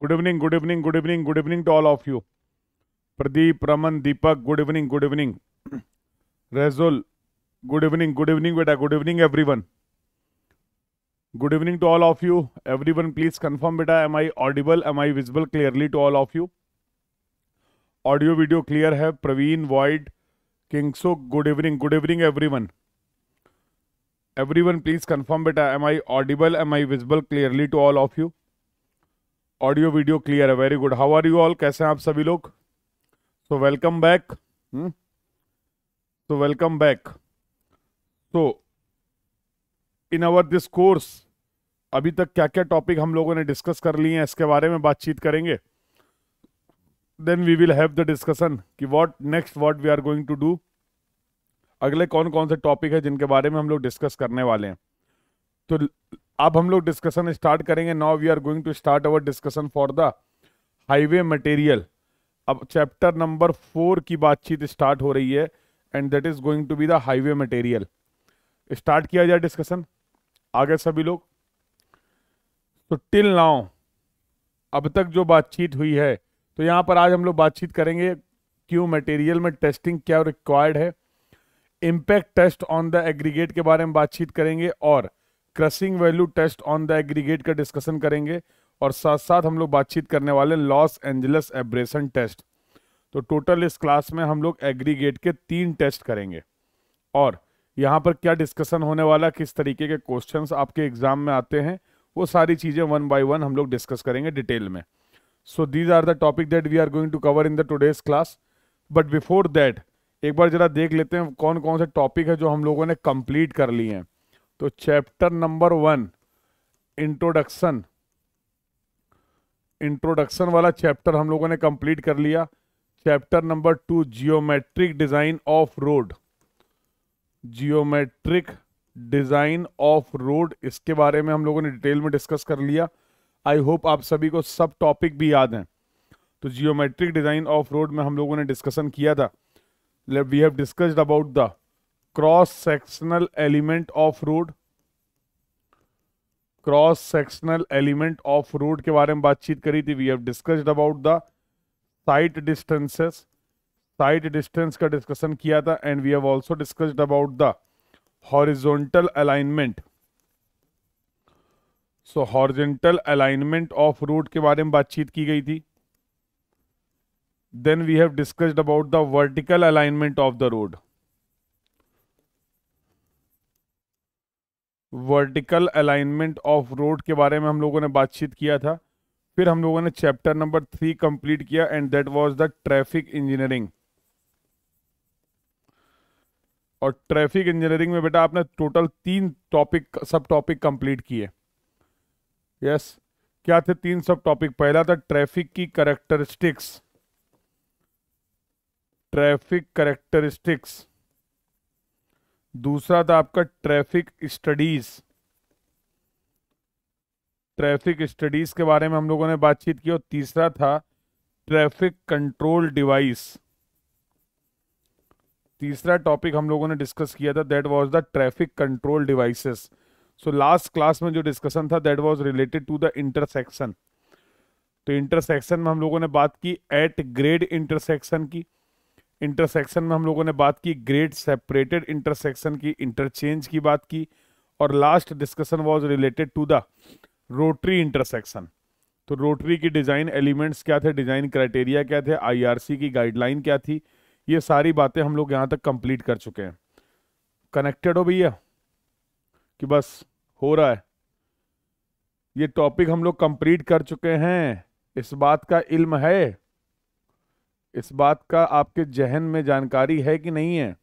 Good evening, good evening, good evening, good evening to all of you. Pradeep, Raman, Deepak, good evening, good evening. Rezul, good evening, beta, good evening, everyone. Good evening to all of you. Everyone, please confirm, beta, am I audible? Am I visible clearly to all of you? Audio, video clear है. Praveen, Void, Kingsuk, good evening, everyone. Everyone, please confirm, beta, am I audible? Am I visible clearly to all of you? Audio video clear है. Very good. How are you all? कैसे हैं आप सभी लोग? So welcome back. So welcome back. So in our this course अभी तक क्या क्या टॉपिक हम लोगों ने डिस्कस कर लिए हैं, इसके बारे में बातचीत करेंगे. Then we will have the discussion कि what next, what we are going to do. अगले कौन कौन से टॉपिक है जिनके बारे में हम लोग डिस्कस करने वाले हैं. तो अब हम लोग डिस्कशन स्टार्ट करेंगे. Now we are going to start our discussion for the highway material. अब चैप्टर नंबर 4 की बातचीत स्टार्ट हो रही है and that is going to be the highway material. Start किया जाए डिस्कशन. आगे सभी लोग. तो टिल नाउ अब तक जो बातचीत हुई है, तो यहाँ पर आज हम लोग बातचीत करेंगे क्यों मटेरियल में टेस्टिंग क्या रिक्वायर्ड है, impact test on the aggregate के बारे में बातचीत करेंगे, और crushing value test on the aggregate का डिस्कशन करेंगे, और साथ साथ हम लोग बातचीत करने वाले लॉस एंजलस एब्रेशन टेस्ट. तो टोटल इस क्लास में हम लोग एग्रीगेट के 3 टेस्ट करेंगे. और यहाँ पर क्या डिस्कशन होने वाला, किस तरीके के क्वेश्चंस आपके एग्जाम में आते हैं, वो सारी चीज़ें वन बाय वन हम लोग डिस्कस करेंगे डिटेल में. So these are the topic that we are going to cover in the today's class. But before that एक बार जरा देख लेते हैं कौन कौन से टॉपिक है जो हम लोगों ने कंप्लीट कर लिए हैं. तो चैप्टर नंबर 1 इंट्रोडक्शन, इंट्रोडक्शन वाला चैप्टर हम लोगों ने कंप्लीट कर लिया. Chapter number 2 geometric design of road, geometric design of road, इसके बारे में हम लोगों ने डिटेल में डिस्कस कर लिया. आई होप आप सभी को सब टॉपिक भी याद हैं. तो जियोमेट्रिक डिजाइन ऑफ रोड में हम लोगों ने डिस्कशन किया था. We have discussed about the cross sectional element of road, cross sectional element of road के बारे में बातचीत करी थी. We have discussed about the sight distances, sight distance का डिस्कशन किया था. And we have also discussed about the horizontal alignment. So horizontal alignment of road के बारे में बातचीत की गई थी. Then we have discussed about the vertical alignment of the road, vertical alignment of road के बारे में हम लोगों ने बातचीत किया था. फिर हम लोगों ने चैप्टर नंबर 3 कंप्लीट किया and that was the traffic engineering. और ट्रैफिक इंजीनियरिंग में बेटा आपने टोटल 3 टॉपिक, सब टॉपिक कंप्लीट किए. यस. क्या थे 3 सब टॉपिक? पहला था ट्रैफिक की कैरेक्टरिस्टिक्स, ट्रैफिक कैरेक्टरिस्टिक्स. दूसरा था आपका ट्रैफिक स्टडीज, ट्रैफिक स्टडीज के बारे में हम लोगों ने बातचीत की. और तीसरा था ट्रैफिक कंट्रोल डिवाइस. तीसरा टॉपिक हम लोगों ने डिस्कस किया था that was the traffic control devices. So last class में जो डिस्कशन था that was related to the intersection. तो इंटरसेक्शन में हम लोगों ने बात की एट ग्रेड इंटरसेक्शन की. इंटरसेक्शन में हम लोगों ने बात की ग्रेड सेपरेटेड इंटरसेक्शन की, इंटरचेंज की बात की. और last discussion was related to the rotary intersection. तो रोटरी की डिजाइन एलिमेंट्स क्या थे, डिजाइन क्राइटेरिया क्या थे, आईआरसी की गाइडलाइन क्या थी, ये सारी बातें हम लोग यहाँ तक कंप्लीट कर चुके हैं. कनेक्टेड हो भैया कि बस हो रहा है? ये टॉपिक हम लोग कंप्लीट कर चुके हैं, इस बात का इल्म है, इस बात का आपके जहन में जानकारी है कि नहीं है?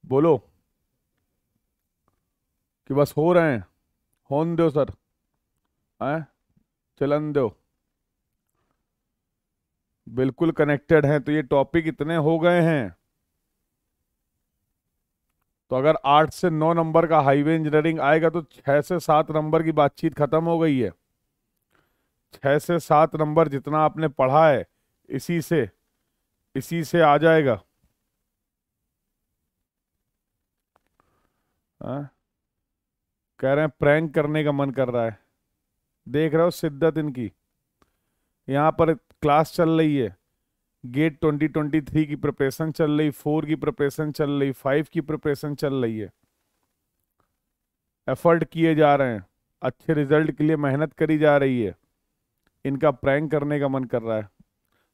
बोलो कि बस हो रहे हैं. होन दो सर, हैं, चलन दो. बिल्कुल कनेक्टेड हैं. तो ये टॉपिक इतने हो गए हैं. तो अगर 8 से 9 नंबर का हाईवे इंजीनियरिंग आएगा तो 6 से 7 नंबर की बातचीत खत्म हो गई है. 6 से 7 नंबर जितना आपने पढ़ा है इसी से आ जाएगा. हाँ? कह रहे हैं प्रैंक करने का मन कर रहा है. देख रहे हो शिद्दत इनकी. यहाँ पर क्लास चल रही है, गेट 2023 की प्रिपरेशन चल रही, 4 की प्रिपरेशन चल रही, 5 की प्रिपरेशन चल रही है, एफर्ट किए जा रहे हैं, अच्छे रिजल्ट के लिए मेहनत करी जा रही है। इनका प्रैंक करने का मन कर रहा है।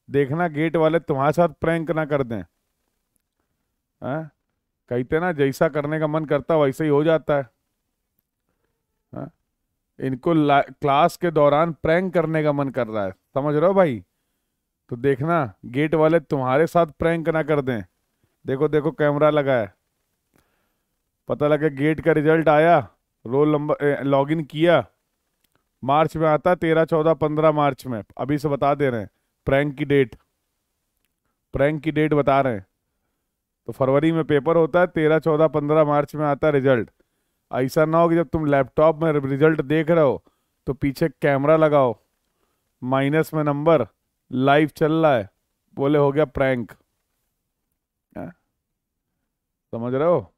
देखना गेट वाले तुम्हारे साथ प्रैंक ना कर दें। हाँ, कहते ना जैसा करने का मन करता वैसे ही हो जाता है। हाँ? इनको क्लास के दौरान प्रैंक करने का मन कर रहा है, समझ रहे हो भाई? तो देखना गेट वाले तुम्हारे साथ प्रैंक ना कर दें। देखो देखो कैमरा लगा है, पता लगे गेट का रिजल्ट आया, रोल नंबर लॉगिन किया, मार्च में आता, 13 14 15 मार्च में, अभी से बता दे रहे हैं प्रैंक की डेट, प्रैंक की डेट बता रहे हैं। तो फरवरी में पेपर होता है, 13 14 15 मार्च में आता है रिजल्ट। ऐसा ना हो कि जब तुम लैपटॉप में रिजल्ट देख रहे हो तो पीछे कैमरा लगाओ, माइनस में नंबर, लाइव चल रहा है, बोले हो गया प्रैंक। समझ रहे हो?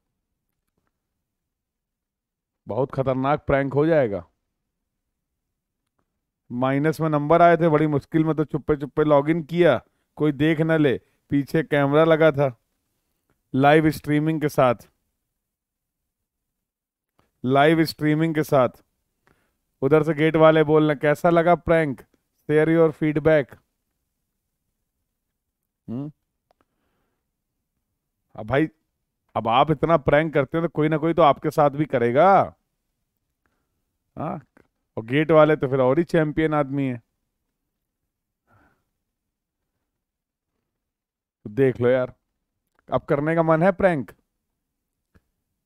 बहुत खतरनाक प्रैंक हो जाएगा। माइनस में नंबर आए थे, बड़ी मुश्किल में, तो चुप्पे चुप्पे लॉगिन किया, कोई देख न ले, पीछे कैमरा लगा था, लाइव स्ट्रीमिंग के साथ, लाइव स्ट्रीमिंग के साथ। उधर से गेट वाले बोलना कैसा लगा प्रैंक, शेयर योर फीडबैक। हम्म। अब भाई, अब आप इतना प्रैंक करते हो तो कोई ना कोई तो आपके साथ भी करेगा। हाँ, और गेट वाले तो फिर और ही चैंपियन आदमी है। तो देख लो यार, अब करने का मन है प्रैंक?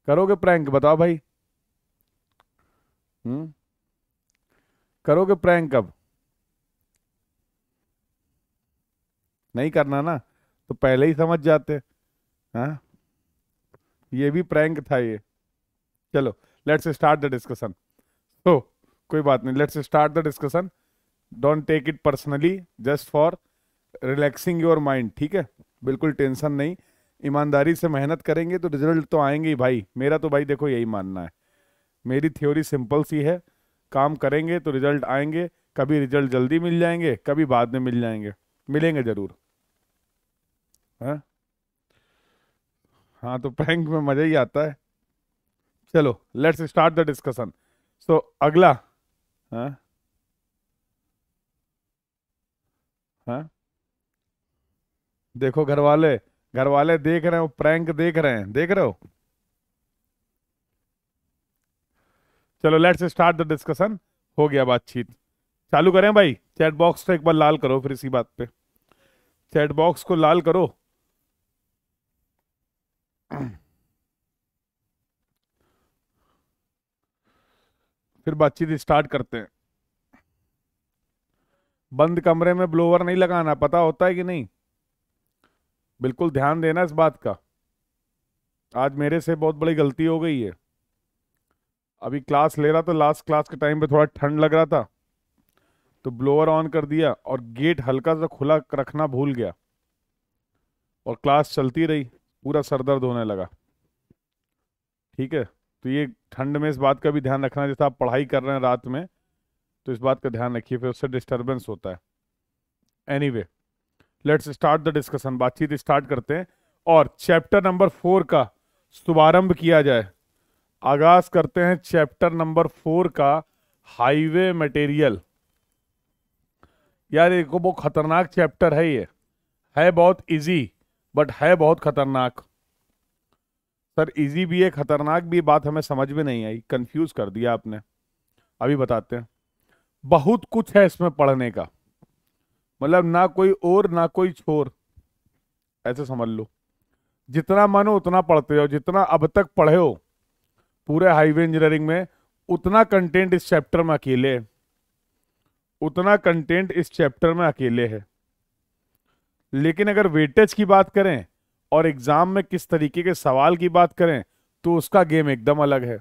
करोगे प्रैंक? बताओ भाई। हम्म। करोगे प्रैंक अब? नहीं करना ना, तो पहले ही समझ जाते। हाँ, ये भी प्रैंक था ये। चलो, लेट्स स्टार्ट द डिस्कशन। तो कोई बात नहीं, let's start the discussion. Don't take it personally, just for relaxing your mind, ठीक है? बिल्कुल टेंशन नहीं, ईमानदारी से मेहनत करेंगे तो रिजल्ट तो आएंगे ही भाई। मेरा तो भाई देखो यही मानना है, मेरी थ्योरी सिंपल सी है, काम करेंगे तो रिजल्ट आएंगे। कभी रिजल्ट जल्दी मिल जाएंगे, कभी बाद में मिल जाएंगे, मिलेंगे जरूर। हाँ। हाँ, तो प्रैंक में मजा ही आता है। चलो, लेट्स स्टार्ट द डिस्कशन। सो अगला। हाँ। हाँ, देखो घर वाले, घर वाले देख रहे हो, प्रैंक देख रहे हैं, देख रहे हो? चलो, लेट्स स्टार्ट द डिस्कशन। हो गया बातचीत, चालू करें भाई? चैट बॉक्स को एक बार लाल करो फिर इसी बात पे, चैट बॉक्स को लाल करो। फिर बातचीत स्टार्ट करते हैं। बंद कमरे में ब्लोअर नहीं लगाना, पता होता है कि नहीं? बिल्कुल ध्यान देना इस बात का। आज मेरे से बहुत बड़ी गलती हो गई है। अभी क्लास ले रहा था, लास्ट क्लास के टाइम पे थोड़ा ठंड लग रहा था, तो ब्लोअर ऑन कर दिया और गेट हल्का सा खुला रखना भूल गया, और क्लास चलती रही, पूरा सर दर्द होने लगा। ठीक है? तो ये ठंड में इस बात का भी ध्यान रखना, जैसे आप पढ़ाई कर रहे हैं रात में, तो इस बात का ध्यान रखिए, फिर उससे डिस्टरबेंस होता है। Anyway, let's start the discussion, बातचीत स्टार्ट करते हैं और चैप्टर नंबर 4 का शुभारंभ किया जाए। आगाज करते हैं चैप्टर नंबर 4 का, हाईवे मटेरियल। यार देखो, बहुत खतरनाक चैप्टर है ये, है बहुत इजी बट है बहुत खतरनाक। सर इजी भी है खतरनाक भी है, बात हमें समझ में नहीं आई, कंफ्यूज कर दिया आपने। अभी बताते हैं। बहुत कुछ है इसमें पढ़ने का, मतलब ना कोई और ना कोई छोर, ऐसे समझ लो। जितना मन हो उतना पढ़ते हो, जितना अब तक पढ़े हो पूरे हाईवे इंजीनियरिंग में, उतना कंटेंट इस चैप्टर में अकेले है, उतना कंटेंट इस चैप्टर में अकेले है। लेकिन अगर वेटेज की बात करें और एग्जाम में किस तरीके के सवाल की बात करें, तो उसका गेम एकदम अलग है।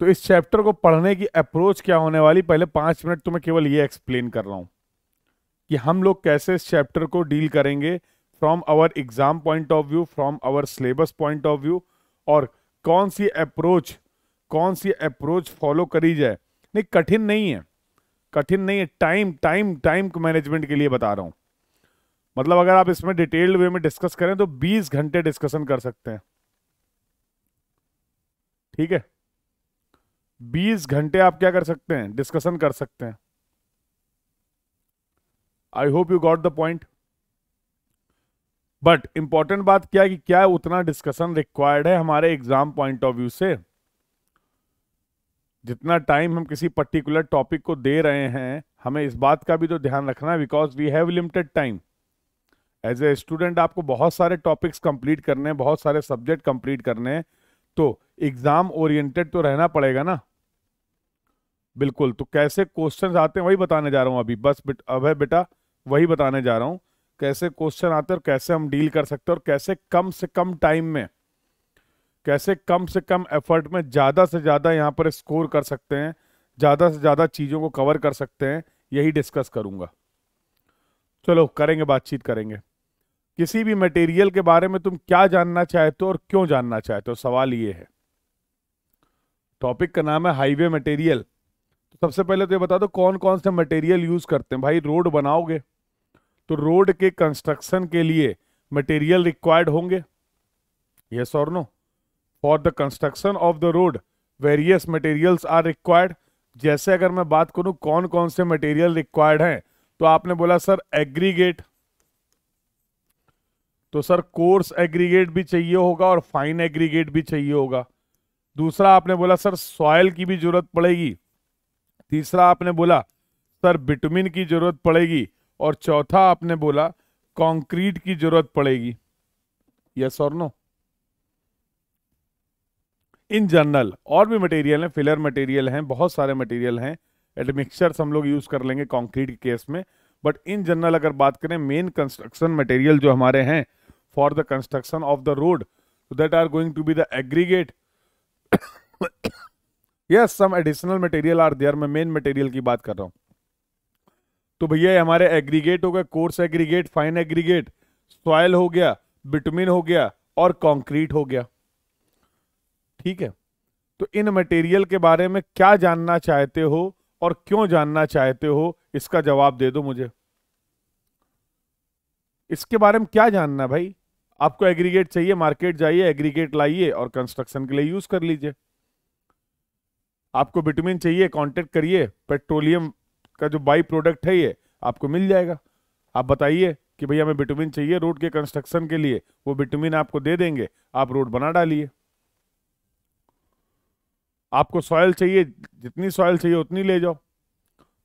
तो इस चैप्टर को पढ़ने की अप्रोच क्या होने वाली, पहले 5 मिनट तो मैं केवल ये एक्सप्लेन कर रहा हूं कि हम लोग कैसे इस चैप्टर को डील करेंगे from our exam point of view, from our syllabus point of view, और कौन सी अप्रोच फॉलो करी जाए। नहीं, कठिन नहीं है, कठिन नहीं है, टाइम टाइम टाइम मैनेजमेंट के लिए बता रहा हूं। मतलब अगर आप इसमें डिटेल्ड वे में डिस्कस करें तो 20 घंटे डिस्कशन कर सकते हैं। ठीक है, 20 घंटे आप क्या कर सकते हैं, डिस्कशन कर सकते हैं। I hope you got the point. But important बात क्या है कि क्या उतना डिस्कशन रिक्वायर्ड है हमारे एग्जाम पॉइंट ऑफ व्यू से। जितना टाइम हम किसी पर्टिकुलर टॉपिक को दे रहे हैं, हमें इस बात का भी तो ध्यान रखना है, because we have limited time. As a student आपको बहुत सारे टॉपिक्स कंप्लीट करने हैं, बहुत सारे सब्जेक्ट कंप्लीट करने हैं, तो एग्जाम ओरिएंटेड तो रहना पड़ेगा ना। बिल्कुल, तो कैसे क्वेश्चंस आते हैं वही बताने जा रहा हूं अभी, बस अभय बेटा वही बताने जा रहा हूं, कैसे क्वेश्चन आते हैं और कैसे हम डील कर सकते हैं, और कैसे कम से कम टाइम में, कैसे कम से कम एफर्ट में ज्यादा से ज्यादा यहां पर स्कोर कर सकते हैं, ज्यादा से ज्यादा चीजों को कवर कर सकते हैं, यही डिस्कस करूंगा। चलो करेंगे, बातचीत करेंगे। किसी भी मटेरियल के बारे में तुम क्या जानना चाहते हो और क्यों जानना चाहते हो, सवाल ये है। टॉपिक का नाम है हाईवे मटेरियल। तो सबसे पहले तो ये बता दो कौन कौन से मटेरियल यूज करते हैं। भाई रोड बनाओगे तो रोड के कंस्ट्रक्शन के लिए मटेरियल रिक्वायर्ड होंगे, यस और no. For the construction of the road various materials are required. जैसे अगर मैं बात करूं कौन कौन से मटेरियल रिक्वायर्ड हैं, तो आपने बोला सर एग्रीगेट, तो सर कोर्स एग्रीगेट भी चाहिए होगा और फाइन एग्रीगेट भी चाहिए होगा। दूसरा आपने बोला सर सॉयल की भी जरूरत पड़ेगी। तीसरा आपने बोला सर बिटुमिन की जरूरत पड़ेगी। और चौथा आपने बोला कंक्रीट की जरूरत पड़ेगी, यस और नो। इन जनरल और भी मटेरियल हैं, फिलर मटेरियल हैं, बहुत सारे मटेरियल हैं, एडमिक्सचर्स हम लोग यूज कर लेंगे कंक्रीट के केस में। बट इन जनरल अगर बात करें, मेन कंस्ट्रक्शन मटेरियल जो हमारे हैं for the construction of the road, that are going to be the aggregate. Yes, some additional material are there, मैं मेन मटेरियल की बात कर रहा हूं। तो भैया हमारे एग्रीगेट हो गए, coarse aggregate, fine aggregate, soil हो गया, बिटुमिन हो गया और कंक्रीट हो गया। ठीक है, तो इन मटेरियल के बारे में क्या जानना चाहते हो और क्यों जानना चाहते हो, इसका जवाब दे दो मुझे। इसके बारे में क्या जानना है भाई? आपको एग्रीगेट चाहिए, मार्केट जाइए, एग्रीगेट लाइए और कंस्ट्रक्शन के लिए यूज कर लीजिए। आपको विटामिन चाहिए, कांटेक्ट करिए, पेट्रोलियम का जो बाई प्रोडक्ट है ये आपको मिल जाएगा। आप बताइए कि भैया हमें विटामिन चाहिए रोड के कंस्ट्रक्शन के लिए, वो विटामिन आपको दे देंगे, आप रोड बना डालिए। आपको सॉयल चाहिए, जितनी सॉयल चाहिए उतनी ले जाओ।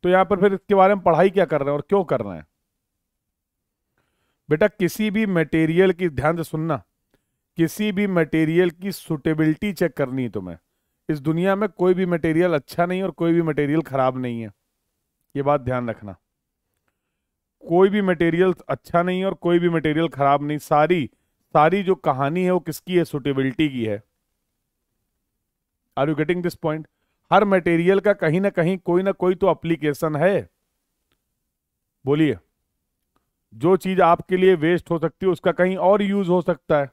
तो यहां पर फिर इसके बारे में पढ़ाई क्या कर रहे हैं और क्यों कर रहे हैं? बेटा किसी भी मटेरियल की, ध्यान से सुनना, किसी भी मटेरियल की सुटेबिलिटी चेक करनी है तुम्हें। इस दुनिया में कोई भी मटेरियल अच्छा नहीं और कोई भी मटेरियल खराब नहीं है, ये बात ध्यान रखना। कोई भी मटेरियल अच्छा नहीं और कोई भी मटेरियल खराब नहीं, सारी सारी जो कहानी है वो किसकी है? सुटेबिलिटी की है। Are you getting this point? हर मटेरियल का कहीं ना कोई तो एप्लीकेशन है। बोलिए, जो चीज आपके लिए वेस्ट हो सकती है उसका कहीं और यूज हो सकता है,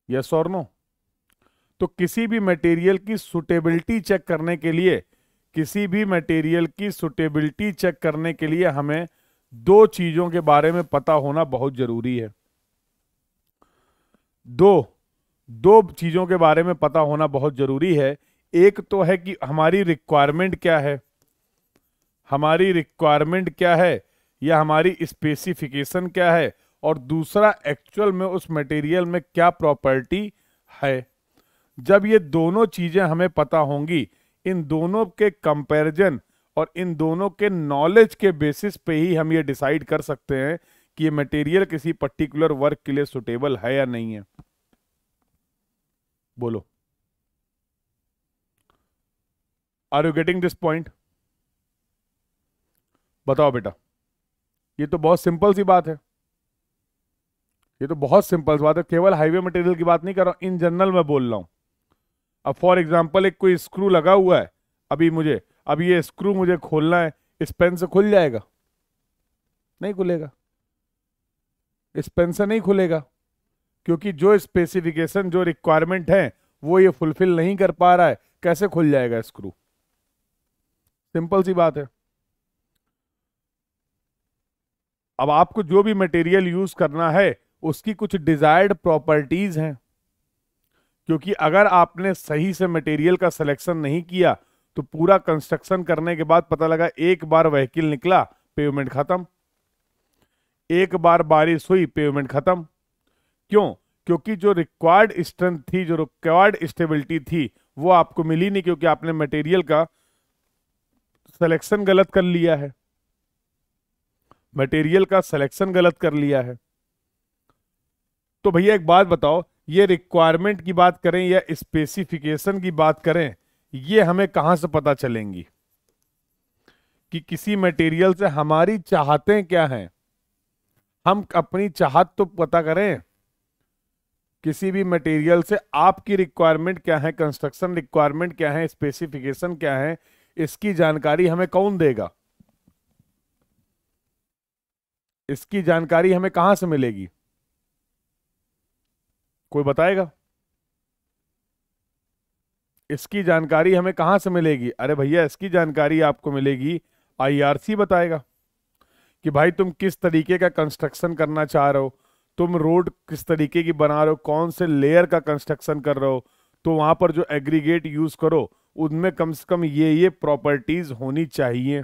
यस और नो। तो किसी भी मटेरियल की सुटेबिलिटी चेक करने के लिए, किसी भी मटेरियल की सुटेबिलिटी चेक करने के लिए हमें दो चीजों के बारे में पता होना बहुत जरूरी है। दो चीजों के बारे में पता होना बहुत जरूरी है। एक तो है कि हमारी रिक्वायरमेंट क्या है, हमारी रिक्वायरमेंट क्या है या हमारी स्पेसिफिकेशन क्या है, और दूसरा एक्चुअल में उस मटेरियल में क्या प्रॉपर्टी है। जब ये दोनों चीजें हमें पता होंगी, इन दोनों के कंपैरिजन और इन दोनों के नॉलेज के बेसिस पे ही हम ये डिसाइड कर सकते हैं कि ये मटेरियल किसी पर्टिकुलर वर्क के लिए सुटेबल है या नहीं है। बोलो, are you getting this point? बताओ बेटा, ये तो बहुत सिंपल सी बात है, ये तो बहुत सिंपल सी बात है। केवल हाईवे मटेरियल की बात नहीं कर रहा हूं, इन जनरल मैं बोल रहा हूं। अब फॉर एग्जांपल एक कोई स्क्रू लगा हुआ है, अब ये स्क्रू मुझे खोलना है, इस पेन से खुल जाएगा? नहीं खुलेगा, इस पेन से नहीं खुलेगा, क्योंकि जो स्पेसिफिकेशन, जो रिक्वायरमेंट है वो ये फुलफिल नहीं कर पा रहा है। कैसे खुल जाएगा स्क्रू? सिंपल सी बात है। अब आपको जो भी मटेरियल यूज करना है उसकी कुछ डिजायर्ड प्रॉपर्टीज हैं, क्योंकि अगर आपने सही से मटेरियल का सिलेक्शन नहीं किया तो पूरा कंस्ट्रक्शन करने के बाद पता लगा एक बार व्हीकल निकला पेमेंट खत्म, एक बार बारिश हुई पेमेंट खत्म। क्यों? क्योंकि जो रिक्वायर्ड स्ट्रेंथ थी, जो रिक्वायर्ड स्टेबिलिटी थी, वो आपको मिली नहीं, क्योंकि आपने मटेरियल का सिलेक्शन गलत कर लिया है, मटेरियल का सिलेक्शन गलत कर लिया है। तो भैया एक बात बताओ, ये रिक्वायरमेंट की बात करें या स्पेसिफिकेशन की बात करें, ये हमें कहां से पता चलेंगी कि किसी मटेरियल से हमारी चाहतें क्या हैं? हम अपनी चाहत तो पता करें। किसी भी मटेरियल से आपकी रिक्वायरमेंट क्या है, कंस्ट्रक्शन रिक्वायरमेंट क्या है, स्पेसिफिकेशन क्या है, इसकी जानकारी हमें कौन देगा? इसकी जानकारी हमें कहां से मिलेगी? कोई बताएगा? इसकी जानकारी हमें कहां से मिलेगी? अरे भैया, इसकी जानकारी आपको मिलेगी, आईआरसी बताएगा कि भाई तुम किस तरीके का कंस्ट्रक्शन करना चाह रहे हो, तुम रोड किस तरीके की बना रहे हो, कौन से लेयर का कंस्ट्रक्शन कर रहे हो, तो वहां पर जो एग्रीगेट यूज करो उनमें कम से कम ये प्रॉपर्टीज होनी चाहिए।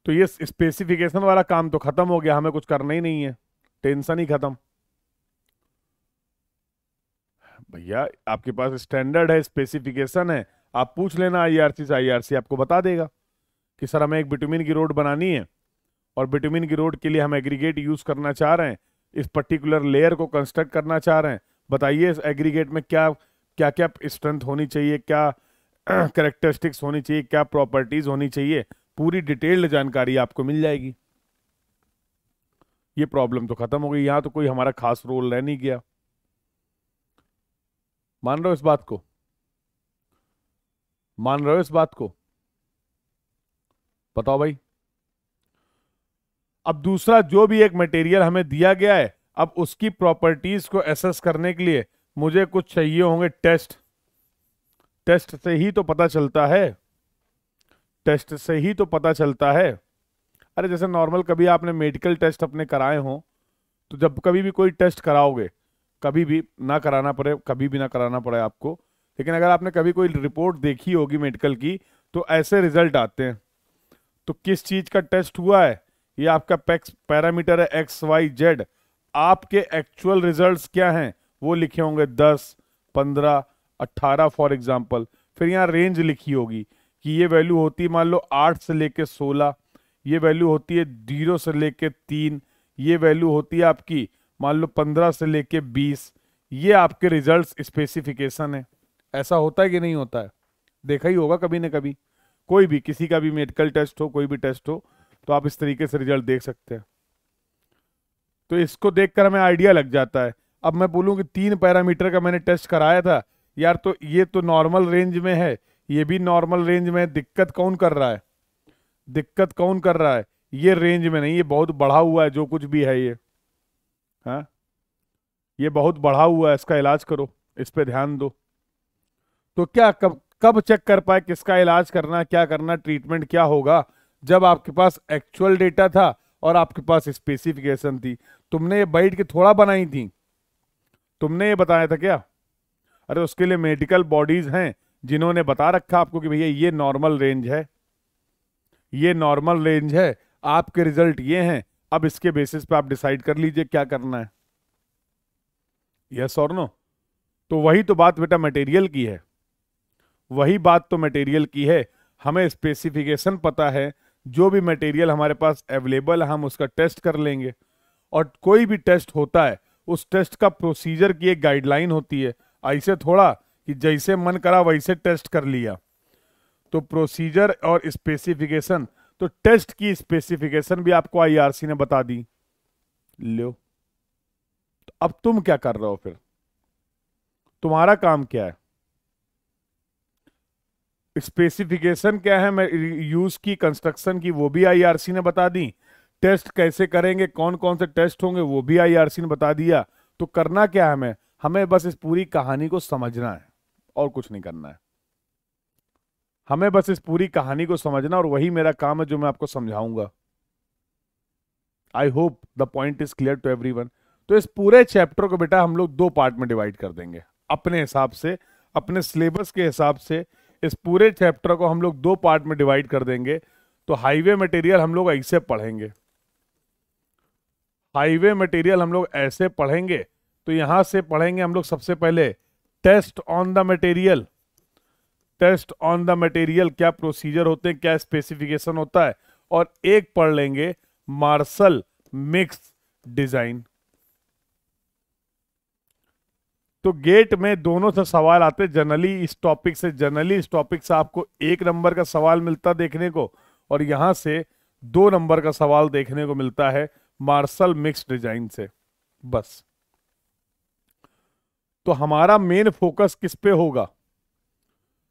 तो ये स्पेसिफिकेशन वाला काम तो खत्म हो गया, हमें कुछ करना ही नहीं है, टेंशन ही खत्म। भैया आपके पास स्टैंडर्ड है, स्पेसिफिकेशन है, आप पूछ लेना आईआरसी से, आईआरसी आपको बता देगा कि सर हमें एक बिटुमिन की रोड बनानी है और बिटुमिन की रोड के लिए हम एग्रीगेट यूज करना चाह रहे हैं, इस पर्टिकुलर लेयर को कंस्ट्रक्ट करना चाह रहे हैं, बताइए इस एग्रीगेट में क्या क्या क्या स्ट्रेंथ होनी चाहिए, क्या कैरेक्टरिस्टिक्स होनी चाहिए, क्या प्रॉपर्टीज होनी चाहिए, पूरी डिटेल्ड जानकारी आपको मिल जाएगी। ये प्रॉब्लम तो खत्म हो गई, यहां तो कोई हमारा खास रोल रह नहीं गया। मान रहे हो इस बात को? मान रहे हो इस बात को? बताओ भाई। अब दूसरा, जो भी एक मटेरियल हमें दिया गया है, अब उसकी प्रॉपर्टीज को एसेस करने के लिए मुझे कुछ चाहिए होंगे टेस्ट। टेस्ट से ही तो पता चलता है, टेस्ट से ही तो पता चलता है। अरे जैसे नॉर्मल कभी आपने मेडिकल टेस्ट अपने कराए हो, तो जब कभी भी कोई टेस्ट कराओगे, कभी भी ना कराना पड़े, कभी भी ना कराना पड़े आपको, लेकिन अगर आपने कभी कोई रिपोर्ट देखी होगी मेडिकल की, तो ऐसे रिजल्ट आते हैं। तो किस चीज का टेस्ट हुआ है? ये आपका पैरामीटर है एक्स वाई जेड, आपके एक्चुअल रिजल्ट्स क्या हैं वो लिखे होंगे 10, 15, 18 फॉर एग्जांपल। फिर यहाँ रेंज लिखी होगी कि ये वैल्यू होती है मान लो 8 से लेके 16, ये वैल्यू होती है 0 से लेके 3, ये वैल्यू होती है आपकी मान लो 15 से लेके 20। ये आपके रिजल्ट्स स्पेसिफिकेशन है। ऐसा होता है कि नहीं होता है? देखा ही होगा कभी ना कभी, कोई भी किसी का भी मेडिकल टेस्ट हो, कोई भी टेस्ट हो, तो आप इस तरीके से रिजल्ट देख सकते हैं। तो इसको देखकर हमें आइडिया लग जाता है। अब मैं बोलूं कि 3 पैरामीटर का मैंने टेस्ट कराया था यार, तो ये तो नॉर्मल रेंज में है, ये भी नॉर्मल रेंज में है, दिक्कत कौन कर रहा है? दिक्कत कौन कर रहा है? ये रेंज में नहीं, ये बहुत बढ़ा हुआ है, जो कुछ भी है ये, हाँ, ये बहुत बढ़ा हुआ है, इसका इलाज करो, इस पे ध्यान दो। तो क्या कब कब चेक कर पाए किसका इलाज करना, क्या करना, ट्रीटमेंट क्या होगा? जब आपके पास एक्चुअल डेटा था और आपके पास स्पेसिफिकेशन थी। तुमने ये बैठ के थोड़ा बनाई थी, तुमने ये बताया था क्या? अरे उसके लिए मेडिकल बॉडीज हैं जिन्होंने बता रखा आपको कि भैया ये नॉर्मल रेंज है, ये नॉर्मल रेंज है, आपके रिजल्ट ये हैं, अब इसके बेसिस पे आप डिसाइड कर लीजिए क्या करना है। यस और नो? तो वही तो बात बेटा मटेरियल की है, वही बात तो मटेरियल की है। हमें स्पेसिफिकेशन पता है, जो भी मटेरियल हमारे पास अवेलेबल है हम उसका टेस्ट कर लेंगे। और कोई भी टेस्ट होता है, उस टेस्ट का प्रोसीजर की एक गाइडलाइन होती है, ऐसे थोड़ा कि जैसे मन करा वैसे टेस्ट कर लिया। तो प्रोसीजर और स्पेसिफिकेशन, तो टेस्ट की स्पेसिफिकेशन भी आपको आईआरसी ने बता दी। लो, तो अब तुम क्या कर रहे हो फिर? तुम्हारा काम क्या है? स्पेसिफिकेशन क्या है मैं यूज की, कंस्ट्रक्शन की, वो भी आईआरसी ने बता दी। टेस्ट कैसे करेंगे, कौन कौन से टेस्ट होंगे, वो भी आईआरसी ने बता दिया। तो करना क्या है हमें? हमें बस इस पूरी कहानी को समझना है और कुछ नहीं करना है। हमें बस इस पूरी कहानी को समझना और वही मेरा काम है जो मैं आपको समझाऊंगा। I hope the point is clear to everyone. तो इस पूरे चैप्टर को बेटा हम लोग दो पार्ट में डिवाइड कर देंगे अपने हिसाब से, अपने सिलेबस के हिसाब से। इस पूरे चैप्टर को हम लोग दो पार्ट में डिवाइड कर देंगे। तो हाईवे मटेरियल हम लोग ऐसे पढ़ेंगे, हाईवे मटेरियल हम लोग ऐसे पढ़ेंगे। तो यहां से पढ़ेंगे हम लोग सबसे पहले test on the material. Test on the material क्या प्रोसीजर होते हैं, क्या स्पेसिफिकेशन होता है, और एक पढ़ लेंगे मार्शल मिक्स डिजाइन। तो गेट में दोनों से सवाल आते जनरली इस टॉपिक से, जनरली इस टॉपिक से आपको 1 नंबर का सवाल मिलता देखने को, और यहां से 2 नंबर का सवाल देखने को मिलता है मार्शल मिक्स डिजाइन से, बस। तो हमारा मेन फोकस किस पे होगा,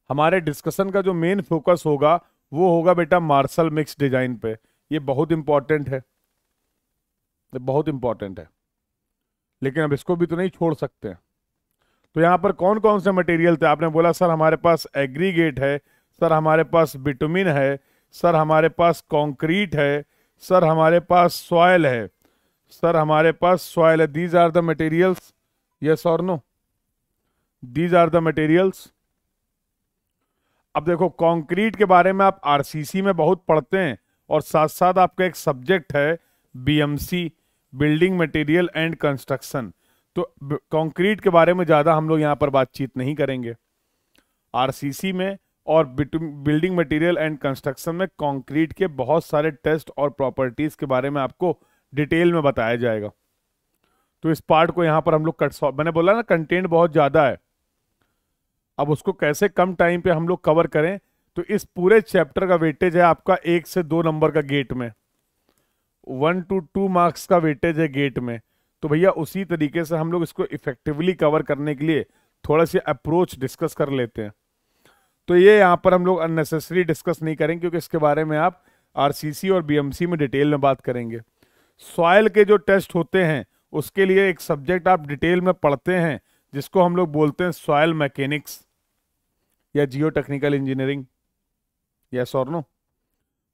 हमारे डिस्कशन का जो मेन फोकस होगा वो होगा बेटा मार्शल मिक्स डिजाइन पे। ये बहुत इंपॉर्टेंट है, ये बहुत इंपॉर्टेंट है, लेकिन अब इसको भी तो नहीं छोड़ सकते हैं। तो यहां पर कौन कौन से मटेरियल थे, आपने बोला सर हमारे पास एग्रीगेट है, सर हमारे पास बिटुमिन है, सर हमारे पास कंक्रीट है, सर हमारे पास सॉयल है, सर हमारे पास सॉयल है। These are the materials, yes और no, these are the materials. अब देखो कंक्रीट के बारे में आप आरसीसी में बहुत पढ़ते हैं, और साथ साथ आपका एक सब्जेक्ट है BMC, building material and construction. तो कंक्रीट के बारे में ज़्यादा हम लोग यहाँ पर बातचीत नहीं करेंगे। आरसीसी में और बिल्डिंग मटेरियल एंड कंस्ट्रक्शन में कंक्रीट के बहुत सारे टेस्ट और प्रॉपर्टीज के बारे में आपको डिटेल में बताया जाएगा। तो इस पार्ट को यहाँ पर हम लोग मैंने बोला ना कंटेंट बहुत ज़्यादा है, अब उसको कैसे कम टाइम पे हम लोग कवर करें। तो इस पूरे चैप्टर का वेटेज है आपका 1 से 2 नंबर का गेट में, 1 to 2 मार्क्स का वेटेज है गेट में। तो भैया उसी तरीके से हम लोग इसको इफेक्टिवली कवर करने के लिए थोड़ा सी अप्रोच डिस्कस कर लेते हैं। तो ये यहाँ पर हम लोग अननेसेसरी डिस्कस नहीं करेंगे, क्योंकि इसके बारे में आप आरसीसी और बीएमसी में डिटेल में बात करेंगे। सॉयल के जो टेस्ट होते हैं उसके लिए एक सब्जेक्ट आप डिटेल में पढ़ते हैं जिसको हम लोग बोलते हैं सॉयल मैकेनिक्स या जियो टेक्निकल इंजीनियरिंग, यस और नो।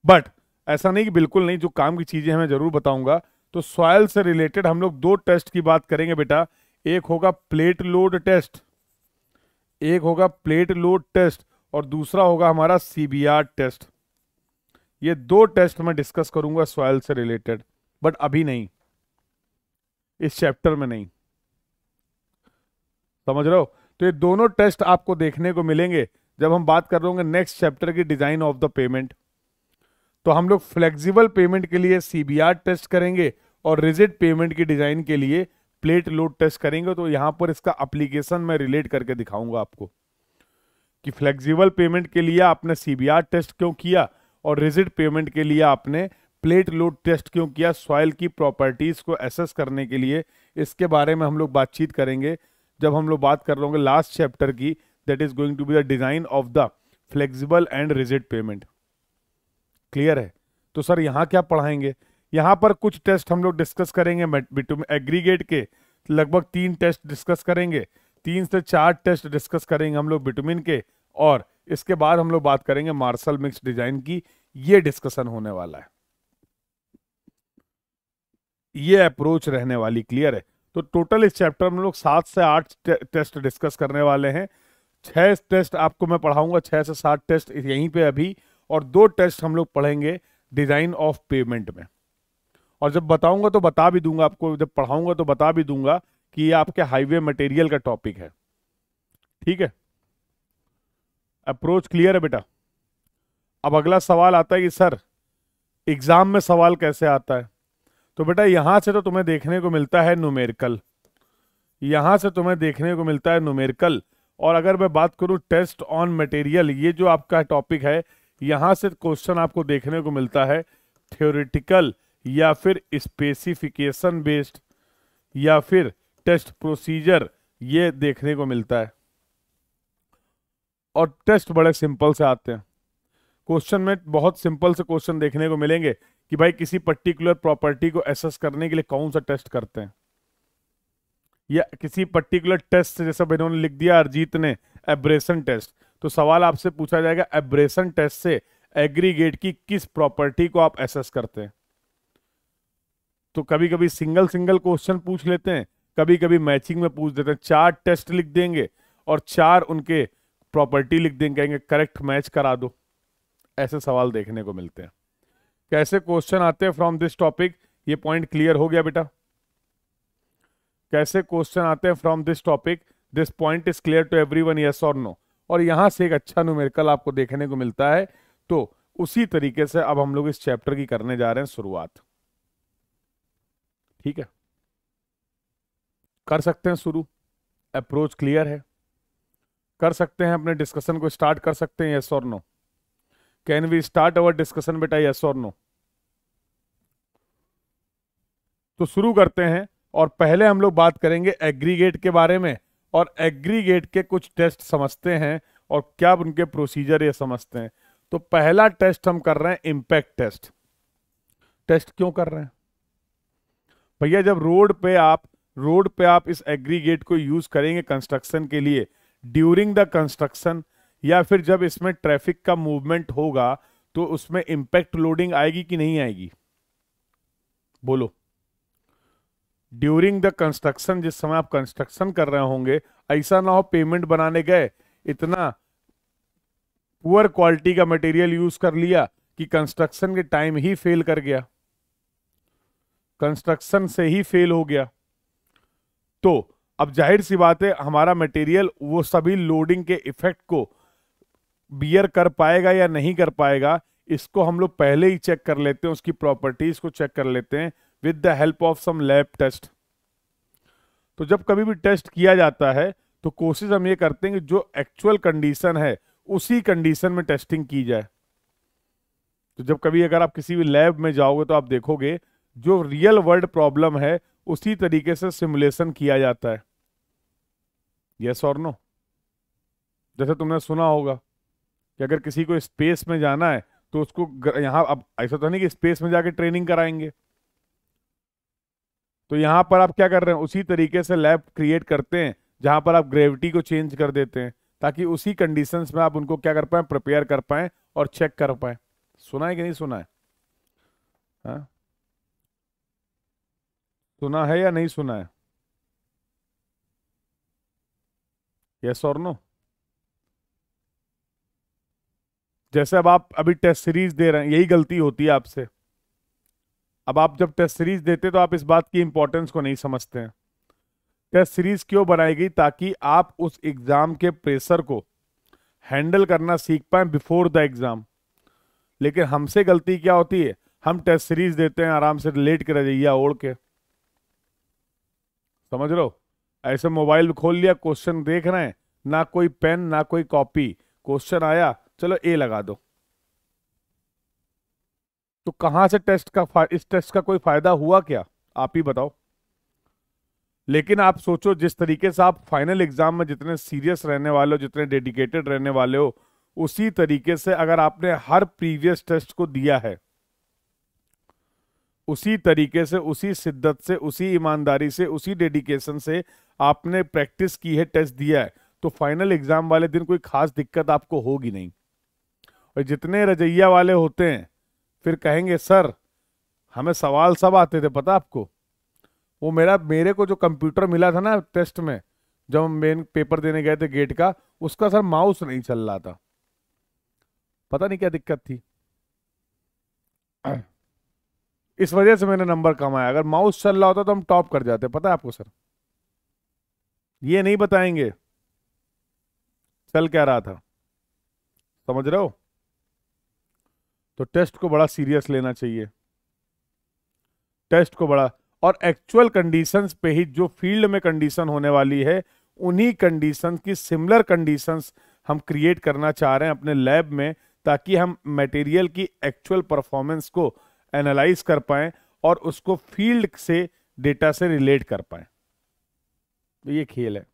बट ऐसा नहीं कि बिल्कुल नहीं, जो काम की चीजें हैं मैं जरूर बताऊंगा। तो सॉयल से रिलेटेड हम लोग दो टेस्ट की बात करेंगे बेटा, एक होगा प्लेट लोड टेस्ट, एक होगा प्लेट लोड टेस्ट, और दूसरा होगा हमारा सीबीआर टेस्ट। ये दो टेस्ट मैं डिस्कस करूंगा सॉयल से रिलेटेड, बट अभी नहीं, इस चैप्टर में नहीं, समझ रहे हो। तो ये दोनों टेस्ट आपको देखने को मिलेंगे जब हम बात कर रहे होंगे नेक्स्ट चैप्टर की डिजाइन ऑफ द पेमेंट। तो हम लोग फ्लेक्सिबल पेमेंट के लिए सीबीआर टेस्ट करेंगे और रिजिड पेमेंट की डिजाइन के लिए प्लेट लोड टेस्ट करेंगे। तो यहां पर इसका एप्लीकेशन मैं रिलेट करके दिखाऊंगा आपको कि फ्लेक्सिबल पेमेंट के लिए आपने सीबीआर टेस्ट क्यों किया और रिजिड पेमेंट के लिए आपने प्लेट लोड टेस्ट क्यों किया, सॉइल की प्रॉपर्टीज को एसेस करने के लिए। इसके बारे में हम लोग बातचीत करेंगे जब हम लोग बात कर रहे होंगे लास्ट चैप्टर की, that is going to be the design of the flexible and rigid pavement. Clear है। तो सर यहाँ क्या पढ़ाएंगे, यहाँ पर कुछ टेस्ट हम लोग डिस्कस करेंगे एग्रीगेट के, लगभग 3 टेस्ट डिस्कस करेंगे, 3 से 4 टेस्ट डिस्कस करेंगे हम लोग बिटुमिन के, और इसके बाद हम लोग बात करेंगे मार्शल मिक्स डिजाइन की। ये डिस्कशन होने वाला है, ये अप्रोच रहने वाली। क्लियर है। तो टोटल इस चैप्टर में हम लोग 7 से 8 टेस्ट डिस्कस करने वाले हैं। 6 टेस्ट आपको मैं पढ़ाऊंगा, 6 से 7 टेस्ट यहीं पे अभी, और 2 टेस्ट हम लोग पढ़ेंगे डिजाइन ऑफ पेमेंट में। और जब बताऊंगा तो बता भी दूंगा आपको, जब पढ़ाऊंगा तो बता भी दूंगा कि ये आपके हाईवे मटेरियल का टॉपिक है। ठीक है, अप्रोच क्लियर है बेटा। अब अगला सवाल आता है कि सर एग्जाम में सवाल कैसे आता है। तो बेटा यहां से तो तुम्हें देखने को मिलता है न्यूमेरिकल, यहां से तुम्हें देखने को मिलता है न्यूमेरिकल। और अगर मैं बात करूं टेस्ट ऑन मटेरियल, ये जो आपका टॉपिक है, यहां से क्वेश्चन आपको देखने को मिलता है थ्योरेटिकल या फिर स्पेसिफिकेशन बेस्ड या फिर टेस्ट प्रोसीजर, ये देखने को मिलता है। और टेस्ट बड़े सिंपल से आते हैं, क्वेश्चन में बहुत सिंपल से क्वेश्चन देखने को मिलेंगे कि भाई किसी पर्टिकुलर प्रॉपर्टी को एसेस करने के लिए कौन सा टेस्ट करते हैं, या किसी पर्टिकुलर टेस्ट से, जैसा इन्होंने लिख दिया अरिजीत ने एब्रेशन टेस्ट, तो सवाल आपसे पूछा जाएगा एब्रेशन टेस्ट से एग्रीगेट की किस प्रॉपर्टी को आप एसेस करते हैं। तो कभी कभी सिंगल सिंगल क्वेश्चन पूछ लेते हैं, कभी कभी मैचिंग में पूछ देते हैं। 4 टेस्ट लिख देंगे और 4 उनके प्रॉपर्टी लिख देंगे, कहेंगे करेक्ट मैच करा दो। ऐसे सवाल देखने को मिलते हैं। कैसे क्वेश्चन आते हैं फ्रॉम दिस टॉपिक, ये पॉइंट क्लियर हो गया बेटा। कैसे क्वेश्चन आते हैं from this topic, this point is clear to everyone, yes और नो। और यहां से एक अच्छा न्यूमेरिकल आपको देखने को मिलता है। तो उसी तरीके से अब हम लोग इस चैप्टर की करने जा रहे हैं शुरुआत। ठीक है, कर सकते हैं शुरू, अप्रोच क्लियर है, कर सकते हैं अपने डिस्कशन को स्टार्ट कर सकते हैं, यस और no. Can we start our discussion बेटा, यस और नो। तो शुरू करते हैं और पहले हम लोग बात करेंगे एग्रीगेट के बारे में और एग्रीगेट के कुछ टेस्ट समझते हैं और क्या उनके प्रोसीजर ये समझते हैं। तो पहला टेस्ट हम कर रहे हैं इंपैक्ट टेस्ट। टेस्ट क्यों कर रहे हैं भैया? जब रोड पे आप इस एग्रीगेट को यूज करेंगे कंस्ट्रक्शन के लिए, ड्यूरिंग द कंस्ट्रक्शन या फिर जब इसमें ट्रैफिक का मूवमेंट होगा, तो उसमें इंपैक्ट लोडिंग आएगी कि नहीं आएगी? बोलो। ड्यूरिंग द कंस्ट्रक्शन, जिस समय आप कंस्ट्रक्शन कर रहे होंगे, ऐसा ना हो पेमेंट बनाने गए, इतना पुअर क्वालिटी का मटेरियल यूज कर लिया कि कंस्ट्रक्शन के टाइम ही फेल कर गया, कंस्ट्रक्शन से ही फेल हो गया। तो अब जाहिर सी बात है हमारा मटेरियल वो सभी लोडिंग के इफेक्ट को बियर कर पाएगा या नहीं कर पाएगा, इसको हम लोग पहले ही चेक कर लेते हैं, उसकी प्रॉपर्टीज को चेक कर लेते हैं with the help of some lab test. तो जब कभी भी टेस्ट किया जाता है तो कोशिश हम ये करते हैं कि जो एक्चुअल कंडीशन है उसी कंडीशन में टेस्टिंग की जाए। तो जब कभी अगर आप किसी भी लैब में जाओगे तो आप देखोगे जो रियल वर्ल्ड प्रॉब्लम है उसी तरीके से सिमुलेशन किया जाता है, यस और नो। जैसे तुमने सुना होगा कि अगर किसी को स्पेस में जाना है तो उसको यहां, अब ऐसा तो नहीं कि स्पेस में जाके ट्रेनिंग कराएंगे, तो यहां पर आप क्या कर रहे हैं, उसी तरीके से लैब क्रिएट करते हैं जहां पर आप ग्रेविटी को चेंज कर देते हैं ताकि उसी कंडीशंस में आप उनको क्या कर पाए, प्रिपेयर कर पाए और चेक कर पाए। सुना है कि नहीं सुना है? हाँ, सुना है या नहीं सुना है? यस और नो। जैसे अब आप अभी टेस्ट सीरीज दे रहे हैं, यही गलती होती है आपसे। अब आप जब टेस्ट सीरीज देते तो आप इस बात की इंपॉर्टेंस को नहीं समझते हैं। टेस्ट सीरीज क्यों बनाई गई? ताकि आप उस एग्जाम के प्रेशर को हैंडल करना सीख पाए बिफोर द एग्जाम। लेकिन हमसे गलती क्या होती है, हम टेस्ट सीरीज देते हैं आराम से लेट के रजैया ओढ़ के, समझ लो, ऐसे मोबाइल खोल लिया, क्वेश्चन देख रहे हैं, ना कोई पेन ना कोई कॉपी, क्वेश्चन आया चलो ए लगा दो। तो कहां से इस टेस्ट का कोई फायदा हुआ क्या, आप ही बताओ। लेकिन आप सोचो जिस तरीके से आप फाइनल एग्जाम में जितने सीरियस रहने वाले हो, जितने डेडिकेटेड रहने वाले हो, उसी तरीके से अगर आपने हर प्रीवियस टेस्ट को दिया है, उसी तरीके से, उसी शिद्दत से, उसी ईमानदारी से, उसी डेडिकेशन से आपने प्रैक्टिस की है, टेस्ट दिया है, तो फाइनल एग्जाम वाले दिन कोई खास दिक्कत आपको होगी नहीं। और जितने रजैया वाले होते हैं फिर कहेंगे सर हमें सवाल सब आते थे, पता आपको, वो मेरे को जो कंप्यूटर मिला था ना टेस्ट में, जब हम मेन पेपर देने गए थे गेट का, उसका सर माउस नहीं चल रहा था, पता नहीं क्या दिक्कत थी, इस वजह से मैंने नंबर कम आया। अगर माउस चल रहा होता तो हम टॉप कर जाते, पता है आपको सर। ये नहीं बताएंगे चल क्या रहा था, समझ रहे हो। तो टेस्ट को बड़ा सीरियस लेना चाहिए, टेस्ट को बड़ा, और एक्चुअल कंडीशंस पे ही जो फील्ड में कंडीशन होने वाली है उन्हीं कंडीशंस की सिमिलर कंडीशंस हम क्रिएट करना चाह रहे हैं अपने लैब में, ताकि हम मटेरियल की एक्चुअल परफॉर्मेंस को एनालाइज कर पाएं और उसको फील्ड से डेटा से रिलेट कर पाएं। तो ये खेल है।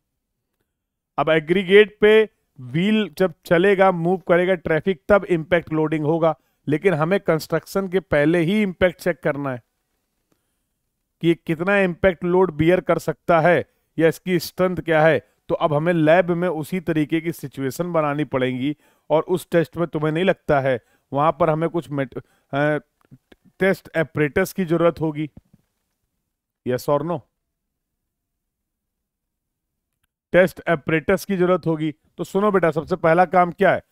अब एग्रीगेट पे व्हील जब चलेगा, मूव करेगा ट्रैफिक, तब इंपैक्ट लोडिंग होगा, लेकिन हमें कंस्ट्रक्शन के पहले ही इंपैक्ट चेक करना है कि कितना इंपैक्ट लोड बियर कर सकता है या इसकी स्ट्रेंथ क्या है। तो अब हमें लैब में उसी तरीके की सिचुएशन बनानी पड़ेगी, और उस टेस्ट में तुम्हें नहीं लगता है वहां पर हमें कुछ टेस्ट एपरेटस की जरूरत होगी? यस और नो? टेस्ट एपरेटस की जरूरत होगी। तो सुनो बेटा, सबसे पहला काम क्या है?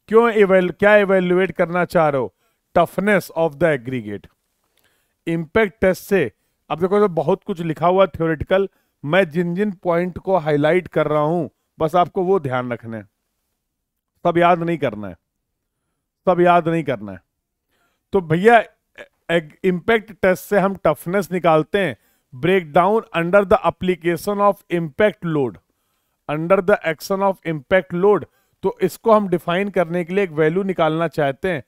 क्या इवेल्युएट करना चाह रहे हो? Toughness of the aggregate. Impact test से अब देखो तो बहुत कुछ लिखा हुआ थ्योरेटिकल, मैं जिन जिन पॉइंट को हाईलाइट कर रहा हूं बस आपको वो ध्यान रखना है, सब याद नहीं करना है, सब याद नहीं करना है। तो भैया इंपैक्ट टेस्ट से हम टफनेस निकालते हैं, break down under the application of impact load, under the action of impact load. तो इसको हम डिफाइन करने के लिए एक वैल्यू निकालना चाहते हैं,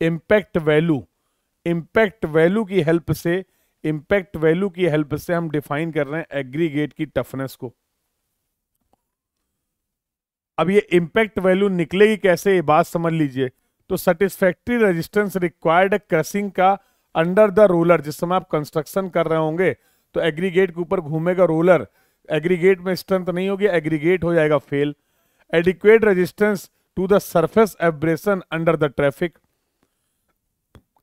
इंपैक्ट वैल्यू। इंपैक्ट वैल्यू की हेल्प से, इंपैक्ट वैल्यू की हेल्प से हम डिफाइन कर रहे हैं एग्रीगेट की टफनेस को। अब ये इंपैक्ट वैल्यू निकलेगी कैसे, ये बात समझ लीजिए। तो सेटिस्फैक्ट्री रेजिस्टेंस रिक्वायर्ड क्रशिंग का अंडर द रोलर, जिस समय आप कंस्ट्रक्शन कर रहे होंगे तो एग्रीगेट के ऊपर घूमेगा रोलर, एग्रीगेट में स्ट्रेंथ नहीं होगी, एग्रीगेट हो जाएगा fail. Adequate resistance to the surface abrasion under the traffic.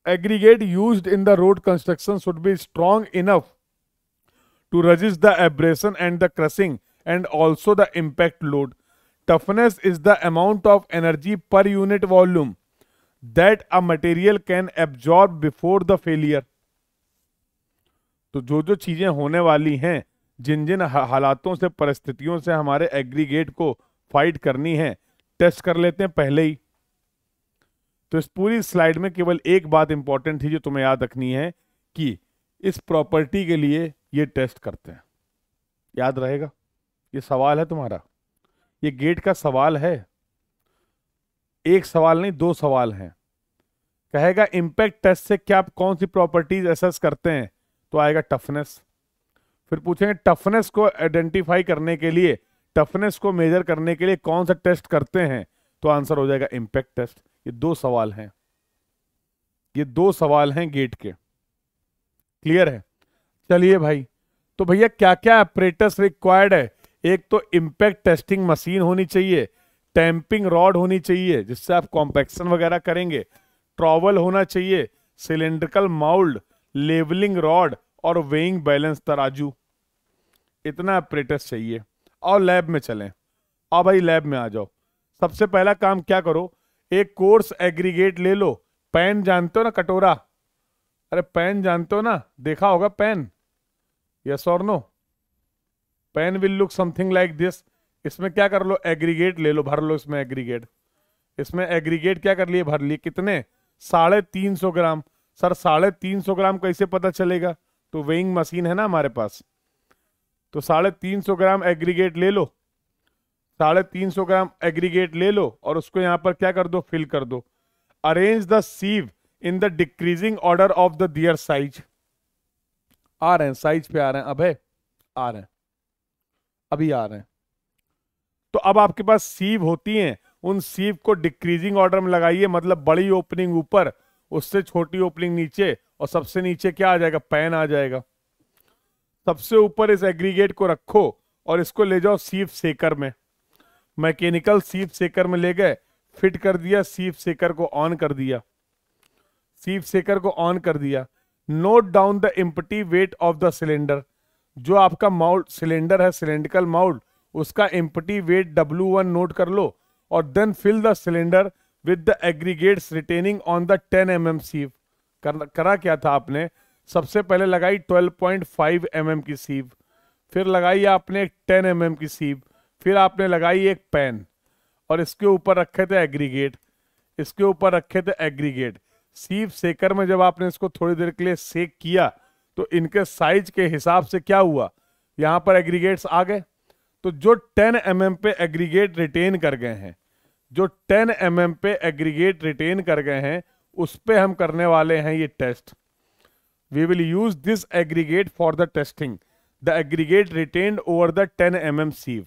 Aggregate used in the road construction should be strong enough to resist the abrasion and the crushing and also the impact load. Toughness is the amount of energy per unit volume that a material can absorb before the failure. तो जो जो चीजें होने वाली हैं, जिन जिन हालातों से, परिस्थितियों से हमारे एग्रीगेट को फाइट करनी है, टेस्ट कर लेते हैं पहले ही। तो इस पूरी स्लाइड में केवल एक बात इंपॉर्टेंट थी जो तुम्हें याद रखनी है कि इस प्रॉपर्टी के लिए ये टेस्ट करते हैं। याद रहेगा? ये सवाल है तुम्हारा, ये गेट का सवाल है, एक सवाल नहीं दो सवाल हैं। कहेगा इंपैक्ट टेस्ट से क्या कौन सी प्रॉपर्टीज एसेस करते हैं, तो आएगा टफनेस। फिर पूछेंगे टफनेस को आइडेंटिफाई करने के लिए, टफनेस को मेजर करने के लिए कौन सा टेस्ट करते हैं, तो आंसर हो जाएगा इंपैक्ट टेस्ट। ये दो सवाल हैं, ये दो सवाल हैं गेट के। क्लियर है? चलिए भाई, तो भैया क्या क्या अपरेटस रिक्वायर्ड है? एक तो इंपैक्ट टेस्टिंग मशीन होनी चाहिए, टैंपिंग रॉड होनी चाहिए जिससे आप कॉम्पैक्शन वगैरह करेंगे, ट्रॉवल होना चाहिए, सिलेंड्रिकल माउल्ड, लेवलिंग रॉड और वेइंग बैलेंस तराजू। इतना अपरेटस चाहिए। और लैब में चलें। अब भाई लैब में आ जाओ। सबसे पहला काम क्या करो, एक कोर्स एग्रीगेट ले लो। पेन जानते हो ना, कटोरा? अरे पेन जानते हो ना, देखा होगा पेन, यस और no? Pen will look something like this. इसमें क्या कर लो, एग्रीगेट ले लो, भर लो इसमें एग्रीगेट। इसमें एग्रीगेट क्या कर लिए, भर लिए। कितने? 350 ग्राम। सर 350 ग्राम कैसे पता चलेगा? तो वेइंग मशीन है ना हमारे पास, तो 350 ग्राम एग्रीगेट ले लो। 350 ग्राम एग्रीगेट ले लो और उसको यहां पर क्या कर दो, फिल कर दो। Arrange the sieve in the decreasing order of the their size. आ रहे हैं, साइज पे आ रहे हैं, अब है आ रहे हैं, अभी आ रहे हैं। तो अब आपके पास सीव होती हैं, उन सीव को डिक्रीजिंग ऑर्डर में लगाइए, मतलब बड़ी ओपनिंग ऊपर, उससे छोटी ओपनिंग नीचे, और सबसे नीचे क्या आ जाएगा, पैन आ जाएगा। सबसे ऊपर इस एग्रीगेट को रखो और इसको ले जाओ सीव सेकर में। मैकेनिकल सीव सेकर में ले गए, फिट कर दिया, सीव सेकर को ऑन कर दिया, सीव सेकर को ऑन कर दिया। Note down the empty weight of the cylinder. जो आपका माउल्ट सिलेंडर है, सिलेंड्रिकल माउल्ट, उसका एम्प्टी वेट W1 नोट कर लो, और then fill the cylinder with the aggregates retaining on the 10 mm sieve. करा क्या था आपने, सबसे पहले लगाई 12.5 mm की सीव, फिर लगाई आपने 10 mm की सीव, फिर आपने लगाई एक पेन, और इसके ऊपर रखे थे एग्रीगेट, इसके ऊपर रखे थे एग्रीगेट। सीव सेकर में जब आपने इसको थोड़ी देर के लिए सेक किया तो इनके साइज के हिसाब से क्या हुआ, यहां पर एग्रीगेट्स आ गए। तो जो 10 mm पे एग्रीगेट रिटेन कर गए हैं, जो 10 mm पे एग्रीगेट रिटेन कर गए हैं, उस पे हम करने वाले हैं ये test. We will use this aggregate for the testing the aggregate retained over the 10 mm sieve.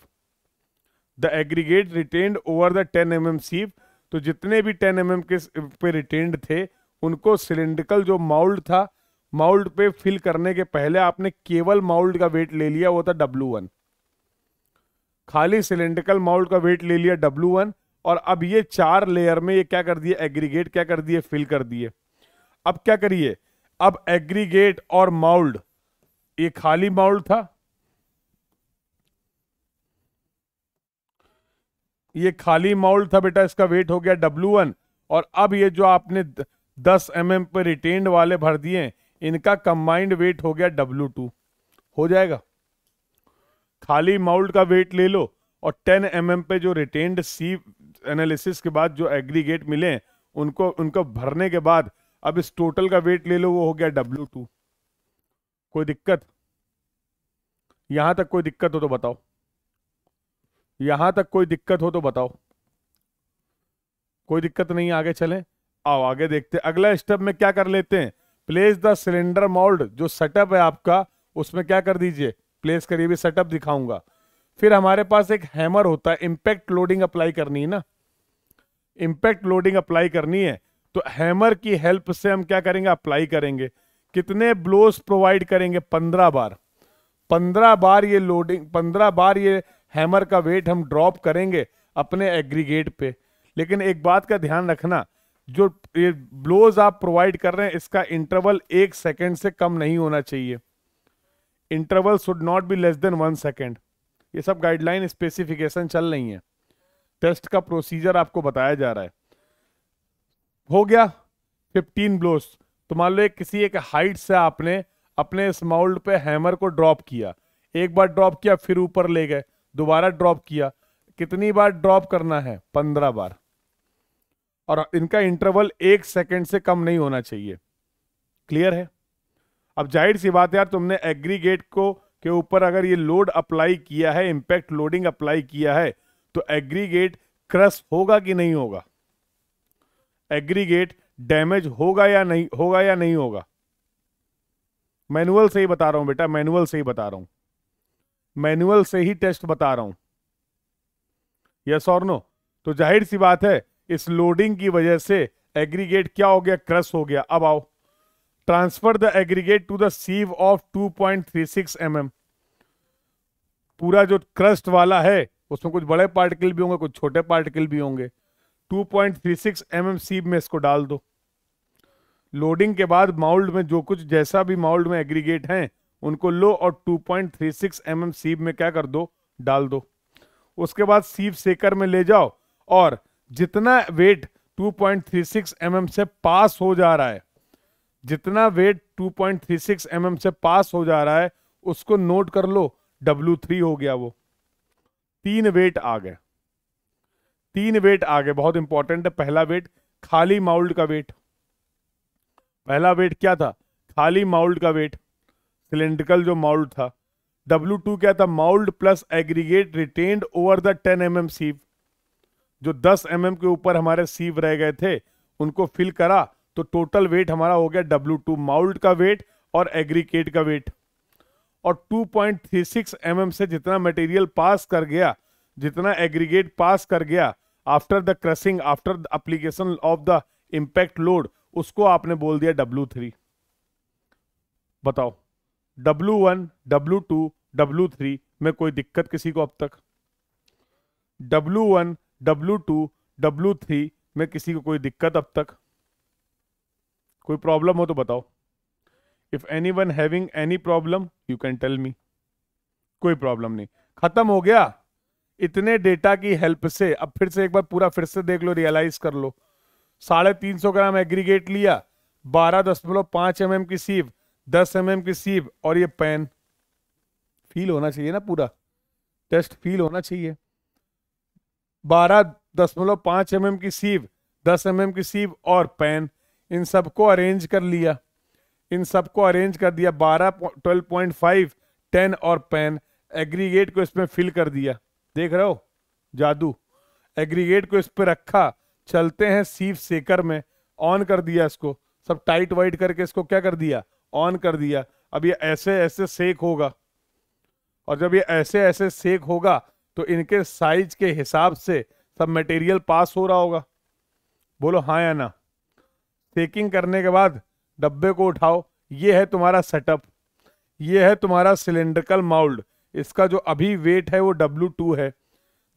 The aggregate retained over the 10 mm sieve. तो जितने भी 10 mm के पे रिटेन्ड थे, उनको सिलेंड्रिकल जो माउल्ड था, माउल्ड पे फिल करने के पहले आपने केवल माउल्ड का वेट ले लिया, वो था W1। खाली सिलेंड्रिकल माउल्ट का वेट ले लिया W1, और अब ये 4 लेयर में ये क्या कर दिए, एग्रीगेट क्या कर दिए, फिल कर दिए। अब क्या करिए, अब एग्रीगेट और माउल्ड, ये खाली माउल्ड था, ये खाली माउल्ड था बेटा, इसका वेट हो गया W1, और अब ये जो आपने 10 mm पे रिटेन्ड वाले भर दिए, इनका कंबाइंड वेट हो गया W2। हो जाएगा। खाली माउल्ड का वेट ले लो और 10 mm पे जो रिटेन्ड सीव एनालिसिस के बाद जो एग्रीगेट मिले उनको उनको भरने के बाद अब इस टोटल का वेट ले लो, वो हो गया W2। कोई दिक्कत? यहां तक कोई दिक्कत हो तो बताओ, यहां तक कोई दिक्कत हो तो बताओ। कोई दिक्कत नहीं, आगे चलें। आओ आगे देखते हैं। अगला स्टेप में क्या कर लेते हैं, प्लेस द सिलेंडर मोल्ड, जो सेटअप है आपका उसमें क्या कर दीजिए, प्लेस करिए, भी सेटअप दिखाऊंगा। फिर हमारे पास एक हैमर होता है, इंपैक्ट लोडिंग अप्लाई करनी है ना, इंपैक्ट लोडिंग अप्लाई करनी है, तो हैमर की हेल्प से हम क्या करेंगे, अप्लाई करेंगे। कितने ब्लोस प्रोवाइड करेंगे, 15 बार। 15 बार ये लोडिंग, 15 बार ये हैमर का वेट हम ड्रॉप करेंगे अपने एग्रीगेट पे। लेकिन एक बात का ध्यान रखना, जो ये ब्लोज आप प्रोवाइड कर रहे हैं इसका इंटरवल 1 सेकेंड से कम नहीं होना चाहिए। Interval should not be less than 1 second. ये सब गाइडलाइन स्पेसिफिकेशन चल रही है, टेस्ट का प्रोसीजर आपको बताया जा रहा है। हो गया 15 ब्लोस। तो मान लो किसी एक हाइट से आपने अपने इस माउल्ड पे हैमर को ड्रॉप किया, एक बार ड्रॉप किया, फिर ऊपर ले गए, दोबारा ड्रॉप किया। कितनी बार ड्रॉप करना है, 15 बार, और इनका इंटरवल 1 सेकेंड से कम नहीं होना चाहिए। क्लियर है? अब जाहिर सी बात है यार, तुमने एग्रीगेट को के ऊपर अगर ये लोड अप्लाई किया है, इंपैक्ट लोडिंग अप्लाई किया है, तो एग्रीगेट क्रश होगा कि नहीं होगा, एग्रीगेट डैमेज होगा या नहीं होगा, या नहीं होगा। मैनुअल से ही बता रहा हूं बेटा, मैनुअल से ही बता रहा हूं, मैनुअल से ही टेस्ट बता रहा हूं। यस और नो? तो जाहिर सी बात है इस लोडिंग की वजह से एग्रीगेट क्या हो गया, क्रश हो गया। अब आओ, transfer the aggregate to the sieve of 2.36 mm। पूरा जो क्रस्ट वाला है उसमें कुछ बड़े पार्टिकल भी होंगे, कुछ छोटे पार्टिकल भी होंगे। 2.36 mm सीव में इसको डाल दो। लोडिंग के बाद माउल्ड में जो कुछ जैसा भी माउल्ड में एग्रीगेट हैं उनको लो और 2.36 mm सीव में क्या कर दो, डाल दो। उसके बाद सीव सेकर में ले जाओ, और जितना वेट 2.36 mm से पास हो जा रहा है, जितना वेट 2.36 mm से पास हो जा रहा है उसको नोट कर लो, W3 हो गया वो। 3 वेट आ गए, 3 वेट आ गए, बहुत इंपॉर्टेंट है। पहला वेट खाली माउल्ड का वेट, पहला वेट क्या था, खाली माउल्ड का वेट, सिलेंड्रिकल जो माउल्ड था। W2 क्या था, mould plus aggregate retained over the 10 mm सीव। जो 10 mm के ऊपर हमारे सीव रह गए थे उनको फिल करा, तो टोटल वेट हमारा हो गया W2, माउल्ड का वेट और एग्रीगेट का वेट। और 2.36 mm से जितना मटेरियल पास कर गया, जितना एग्रीगेट पास कर गया after the crushing, after the application of the impact load, उसको आपने बोल दिया W3। बताओ, W1, W2, W3 में कोई दिक्कत किसी को अब तक? W1, W2, W3 में किसी को कोई दिक्कत अब तक? कोई प्रॉब्लम हो तो बताओ। If anyone having any problem you can tell me. कोई प्रॉब्लम नहीं, खत्म हो गया। इतने डेटा की हेल्प से अब फिर से एक बार पूरा फिर से देख लो, रियलाइज कर लो। 350 ग्राम एग्रीगेट लिया, 12.5 mm की सीव, 10 mm की सीव, और ये पेन। फील होना चाहिए ना, पूरा टेस्ट फील होना चाहिए। 12.5 mm की सीव, 10 mm की सीव और पेन, इन सबको अरेंज कर लिया, इन सबको अरेंज कर दिया। 12, 12.5, 10 और पेन, एग्रीगेट को इसमें फिल कर दिया। देख रहे हो जादू? एग्रीगेट को इस पे रखा, चलते हैं सीव सेकर में, ऑन कर दिया इसको, सब टाइट वाइट करके इसको क्या कर दिया, ऑन कर दिया। अब ये ऐसे ऐसे सेक होगा, और जब ये ऐसे ऐसे सेक होगा तो इनके साइज के हिसाब से सब मटेरियल पास हो रहा होगा। बोलो हाँ या ना? सेकिंग करने के बाद डब्बे को उठाओ, ये है तुम्हारा सेटअप, ये है तुम्हारा सिलेंड्रिकल माउल्ड, इसका जो अभी वेट है वो W2 है।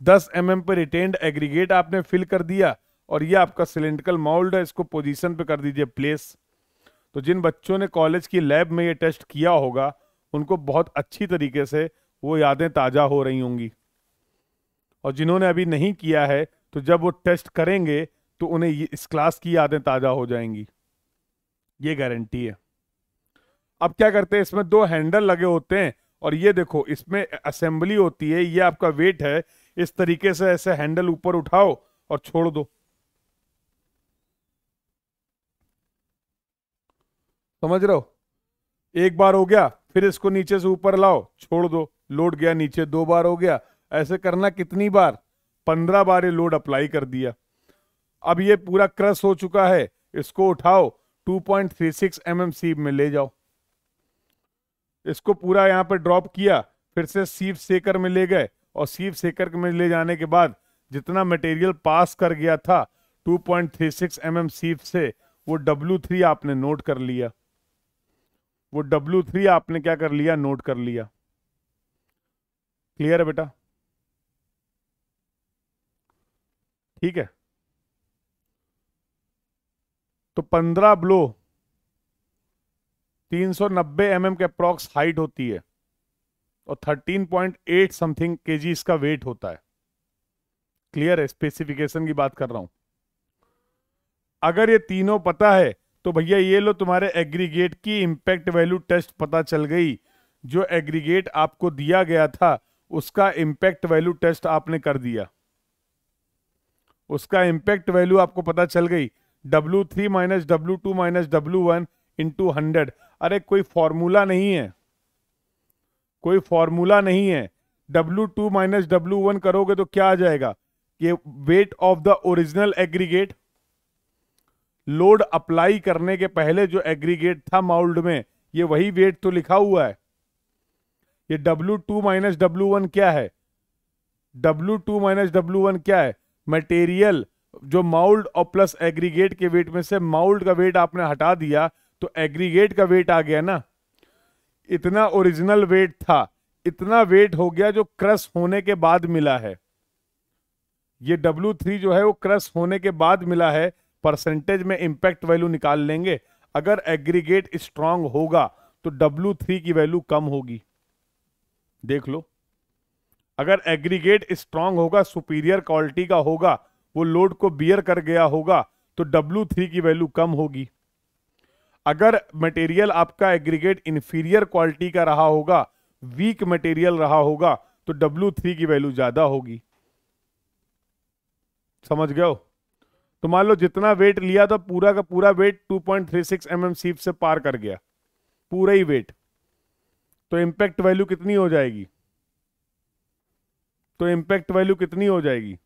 10 mm पे रिटेन्ड एग्रीगेट आपने फिल कर दिया और ये आपका सिलिंड्रिकल मोल्ड है, इसको पोजीशन पे कर दीजिए प्लेस। तो जिन बच्चों ने कॉलेज की लैब में ये टेस्ट किया होगा उनको बहुत अच्छी तरीके से वो यादें ताज़ा हो रही होंगी, और जिन्होंने अभी नहीं किया है तो जब वो टेस्ट करेंगे तो उन्हें इस क्लास की यादें ताज़ा हो जाएंगी, ये गारंटी है। अब क्या करते हैं, इसमें 2 हैंडल लगे होते हैं और ये देखो इसमें असेंबली होती है, ये आपका वेट है। इस तरीके से ऐसे हैंडल ऊपर उठाओ और छोड़ दो, समझ रहे हो? एक बार हो गया, फिर इसको नीचे से ऊपर लाओ, छोड़ दो, लोड गया नीचे, 2 बार हो गया। ऐसे करना कितनी बार? 15 बार ये लोड अप्लाई कर दिया। अब ये पूरा क्रश हो चुका है, इसको उठाओ 2.36 mm सीप में ले जाओ। इसको पूरा यहाँ पे ड्रॉप किया, फिर से सीप सेकर में ले गए, और सीप सेकर में ले जाने के बाद जितना मटेरियल पास कर गया था 2.36 mm सीप से, वो W3 आपने नोट कर लिया। वो W3 आपने क्या कर लिया? नोट कर लिया। क्लियर है बेटा? ठीक है। तो 15 ब्लो 390 mm के अप्रॉक्स हाइट होती है और 13.8 समथिंग केजी इसका वेट होता है। क्लियर है? स्पेसिफिकेशन की बात कर रहा हूं। अगर ये तीनों पता है तो भैया ये लो, तुम्हारे एग्रीगेट की इंपैक्ट वैल्यू टेस्ट पता चल गई। जो एग्रीगेट आपको दिया गया था उसका इंपैक्ट वैल्यू टेस्ट आपने कर दिया, उसका इंपैक्ट वैल्यू आपको पता चल गई। W3 minus W2 minus W1 into 100। अरे कोई फॉर्मूला नहीं है, कोई फॉर्मूला नहीं है। W2 माइनस W1 करोगे तो क्या आ जाएगा? ये wait of the original aggregate, load apply करने के पहले जो एग्रीगेट था माउल्ड में, ये वही वेट तो लिखा हुआ है। ये W2 माइनस W1 क्या है? W2 माइनस W1 क्या है? मटेरियल जो माउल्ड और प्लस एग्रीगेट के वेट में से माउल्ड का वेट आपने हटा दिया तो एग्रीगेट का वेट आ गया ना। इतना ओरिजिनल वेट था, इतना वेट हो गया जो क्रश होने के बाद मिला है। ये W3 जो है वो क्रश होने के बाद मिला है। परसेंटेज में इंपैक्ट वैल्यू निकाल लेंगे। अगर एग्रीगेट स्ट्रांग होगा तो W3 की वैल्यू कम होगी, देख लो। अगर एग्रीगेट स्ट्रांग होगा, सुपीरियर क्वालिटी का होगा, वो लोड को बियर कर गया होगा, तो W3 की वैल्यू कम होगी। अगर मटेरियल आपका एग्रीगेट इंफीरियर क्वालिटी का रहा होगा, वीक मटेरियल रहा होगा, तो W3 की वैल्यू ज्यादा होगी। समझ गए हो? तो मान लो जितना वेट लिया था पूरा का पूरा वेट 2.36 mm सीप से पार कर गया, पूरा ही वेट, तो इंपैक्ट वैल्यू कितनी हो जाएगी? तो इंपैक्ट वैल्यू कितनी हो जाएगी?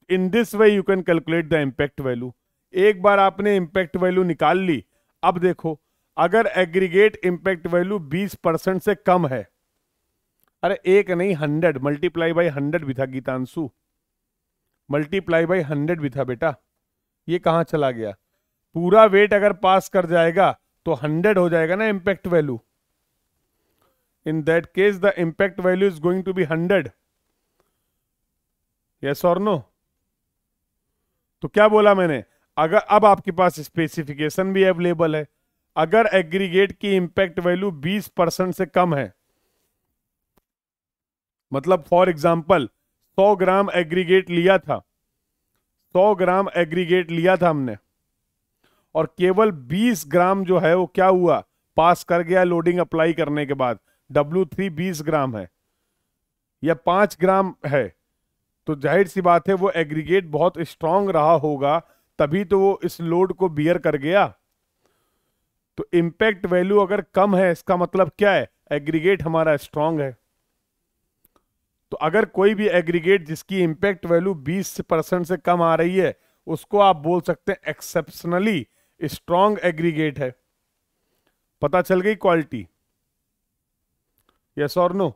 इन this way you can calculate the impact value. एक बार आपने इंपैक्ट वैल्यू निकाल ली। अब देखो, अगर एग्रीगेट इंपैक्ट वैल्यू 20% से कम है, अरे एक नहीं 100 मल्टीप्लाई बाई 100 भी था गीतांशु, मल्टीप्लाई बाई 100 भी था बेटा। ये कहां चला गया? पूरा वेट अगर पास कर जाएगा तो 100 हो जाएगा ना impact value. In that case the impact value is going to be 100। Yes और नो? तो क्या बोला मैंने? अगर अब आपके पास स्पेसिफिकेशन भी अवेलेबल है, अगर एग्रीगेट की इंपैक्ट वैल्यू 20% से कम है, मतलब फॉर एग्जांपल 100 ग्राम एग्रीगेट लिया था, 100 ग्राम एग्रीगेट लिया था हमने, और केवल 20 ग्राम जो है वो क्या हुआ? पास कर गया लोडिंग अप्लाई करने के बाद। W3 20 ग्राम है या 5 ग्राम है, तो जाहिर सी बात है वो एग्रीगेट बहुत स्ट्रांग रहा होगा, तभी तो वो इस लोड को बियर कर गया। तो इंपैक्ट वैल्यू अगर कम है, इसका मतलब क्या है? एग्रीगेट हमारा स्ट्रांग है। तो अगर कोई भी एग्रीगेट जिसकी इंपैक्ट वैल्यू 20% से कम आ रही है, उसको आप बोल सकते हैं एक्सेप्शनली स्ट्रांग एग्रीगेट है। पता चल गई क्वालिटी? यस और नो?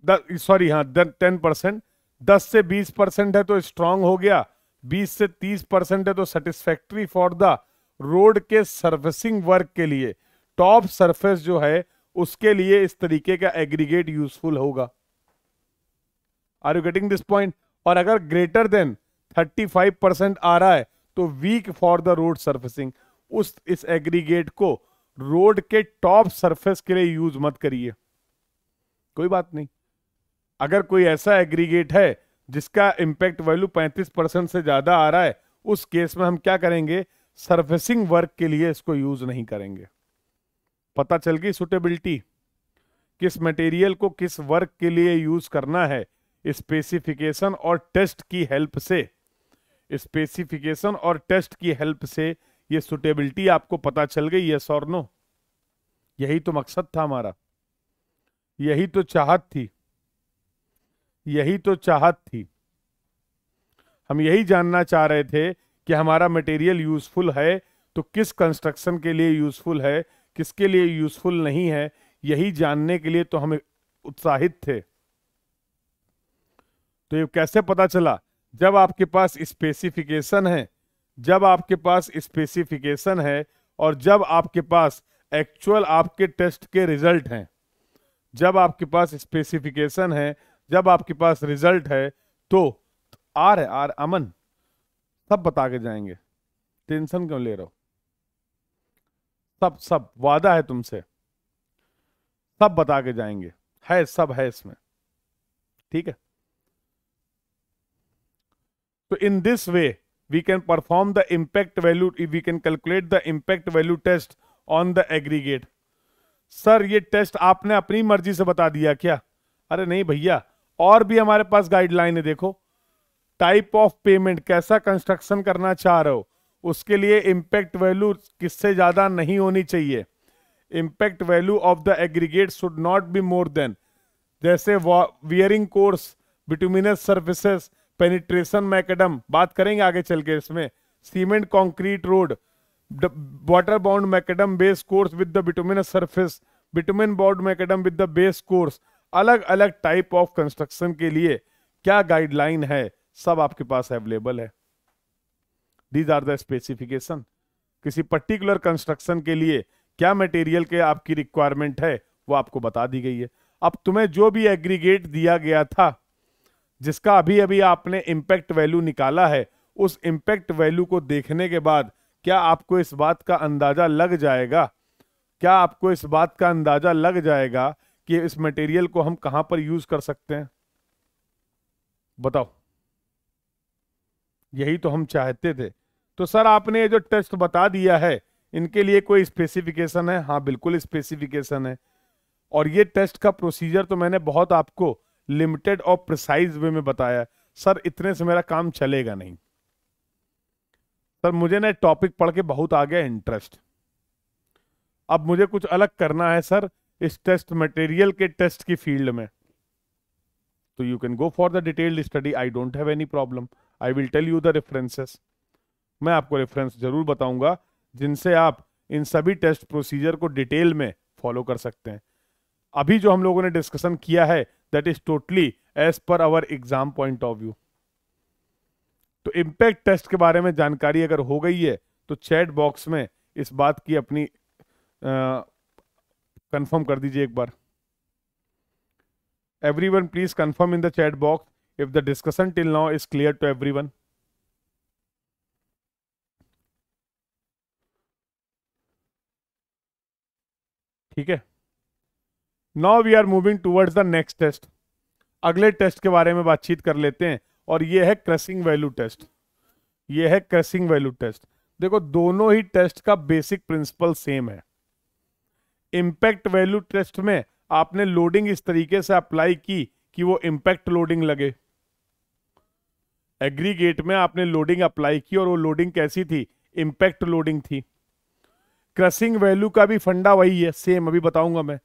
सॉरी हाँ, 10%। 10 से 20% है तो स्ट्रांग हो गया, 20 से 30% है तो सेटिस्फैक्ट्री फॉर द रोड के सर्विसिंग वर्क के लिए। टॉप सरफेस जो है उसके लिए इस तरीके का एग्रीगेट यूजफुल होगा। Are you getting this point? और अगर ग्रेटर देन 35% आ रहा है तो weak for the road surfacing. इस एग्रीगेट को रोड के टॉप सरफेस के लिए यूज मत करिए, कोई बात नहीं। अगर कोई ऐसा एग्रीगेट है जिसका इंपैक्ट वैल्यू 35% से ज्यादा आ रहा है, उस केस में हम क्या करेंगे, सरफेसिंग वर्क के लिए इसको यूज नहीं करेंगे। पता चल गई सुटेबिलिटी, किस मटेरियल को किस वर्क के लिए यूज करना है। स्पेसिफिकेशन और टेस्ट की हेल्प से, स्पेसिफिकेशन और टेस्ट की हेल्प से ये सुटेबिलिटी आपको पता चल गई, यस और नो? यही तो मकसद था हमारा, यही तो चाहत थी, यही तो चाहत थी। हम यही जानना चाह रहे थे कि हमारा मटेरियल यूजफुल है तो किस कंस्ट्रक्शन के लिए यूजफुल है, किसके लिए यूजफुल नहीं है, यही जानने के लिए तो हम उत्साहित थे। तो ये कैसे पता चला? जब आपके पास स्पेसिफिकेशन है, जब आपके पास स्पेसिफिकेशन है और जब आपके पास एक्चुअल आपके टेस्ट के रिजल्ट हैं। जब आपके पास स्पेसिफिकेशन है, जब आपके पास रिजल्ट है, तो आर है, आर अमन सब बता के जाएंगे, टेंशन क्यों ले रहे हो? सब सब वादा है तुमसे, सब बता के जाएंगे, है सब है इसमें, ठीक है। तो in this way we can perform the impact value, we can calculate the impact value test on the aggregate. Sir ये टेस्ट आपने अपनी मर्जी से बता दिया क्या? अरे नहीं भैया, और भी हमारे पास गाइडलाइन है। देखो, टाइप ऑफ पेमेंट, कैसा कंस्ट्रक्शन करना चाह रहे हो, उसके लिए इम्पैक्ट वैल्यू किससे ज्यादा नहीं होनी चाहिए। Impact value of the aggregate should not be more than, जैसे wearing course, bituminous surfaces, penetration macadam, बात करेंगे आगे चल के इसमें, cement concrete road, water bound macadam base course with the bituminous surface, bitumen bound macadam with the base course. अलग अलग type of construction के लिए क्या गाइडलाइन है, सब आपके पास अवेलेबल है। These are the specification. किसी पर्टिकुलर कंस्ट्रक्शन के लिए क्या मटेरियल के आपकी रिक्वायरमेंट है वो आपको बता दी गई है। अब तुम्हें जो भी एग्रीगेट दिया गया था, जिसका अभी अभी आपने इम्पैक्ट वैल्यू निकाला है, उस इम्पैक्ट वैल्यू को देखने के बाद क्या आपको इस बात का अंदाजा लग जाएगा, क्या आपको इस बात का अंदाजा लग जाएगा कि इस मटेरियल को हम कहां पर यूज कर सकते हैं? बताओ, यही तो हम चाहते थे। तो सर आपने ये जो टेस्ट बता दिया है, इनके लिए कोई स्पेसिफिकेशन है? हाँ बिल्कुल स्पेसिफिकेशन है। और ये टेस्ट का प्रोसीजर तो मैंने बहुत आपको लिमिटेड और प्रिसाइज वे में बताया। सर इतने से मेरा काम चलेगा नहीं सर, मुझे ना टॉपिक पढ़ के बहुत आ गया इंटरेस्ट, अब मुझे कुछ अलग करना है सर इस टेस्ट मटेरियल के टेस्ट की फील्ड में। तो you can go for the detailed study, I don't have any problem, I will tell you the references. मैं आपको रेफरेंस जरूर बताऊंगा जिनसे आप इन सभी टेस्ट प्रोसीजर को डिटेल में फॉलो कर सकते हैं। अभी जो हम लोगों ने डिस्कशन किया है that is totally as per our exam point of view. तो इम्पैक्ट टेस्ट के बारे में जानकारी अगर हो गई है तो चैट बॉक्स में इस बात की अपनी कंफर्म कर दीजिए एक बार। Everyone please confirm in the chat box if the discussion till now is clear to everyone. ठीक है, now we are moving towards the next test. अगले टेस्ट के बारे में बातचीत कर लेते हैं, और ये है क्रशिंग वैल्यू टेस्ट। ये है क्रशिंग वैल्यू टेस्ट। देखो दोनों ही टेस्ट का बेसिक प्रिंसिपल सेम है। इंपैक्ट वैल्यू टेस्ट में आपने लोडिंग इस तरीके से अप्लाई की कि वो इंपैक्ट लोडिंग लगे। एग्रीगेट में आपने लोडिंग अप्लाई की और वो लोडिंग कैसी थी? इंपैक्ट लोडिंग थी। क्रशिंग वैल्यू का भी फंडा वही है, सेम अभी बताऊंगा मैं।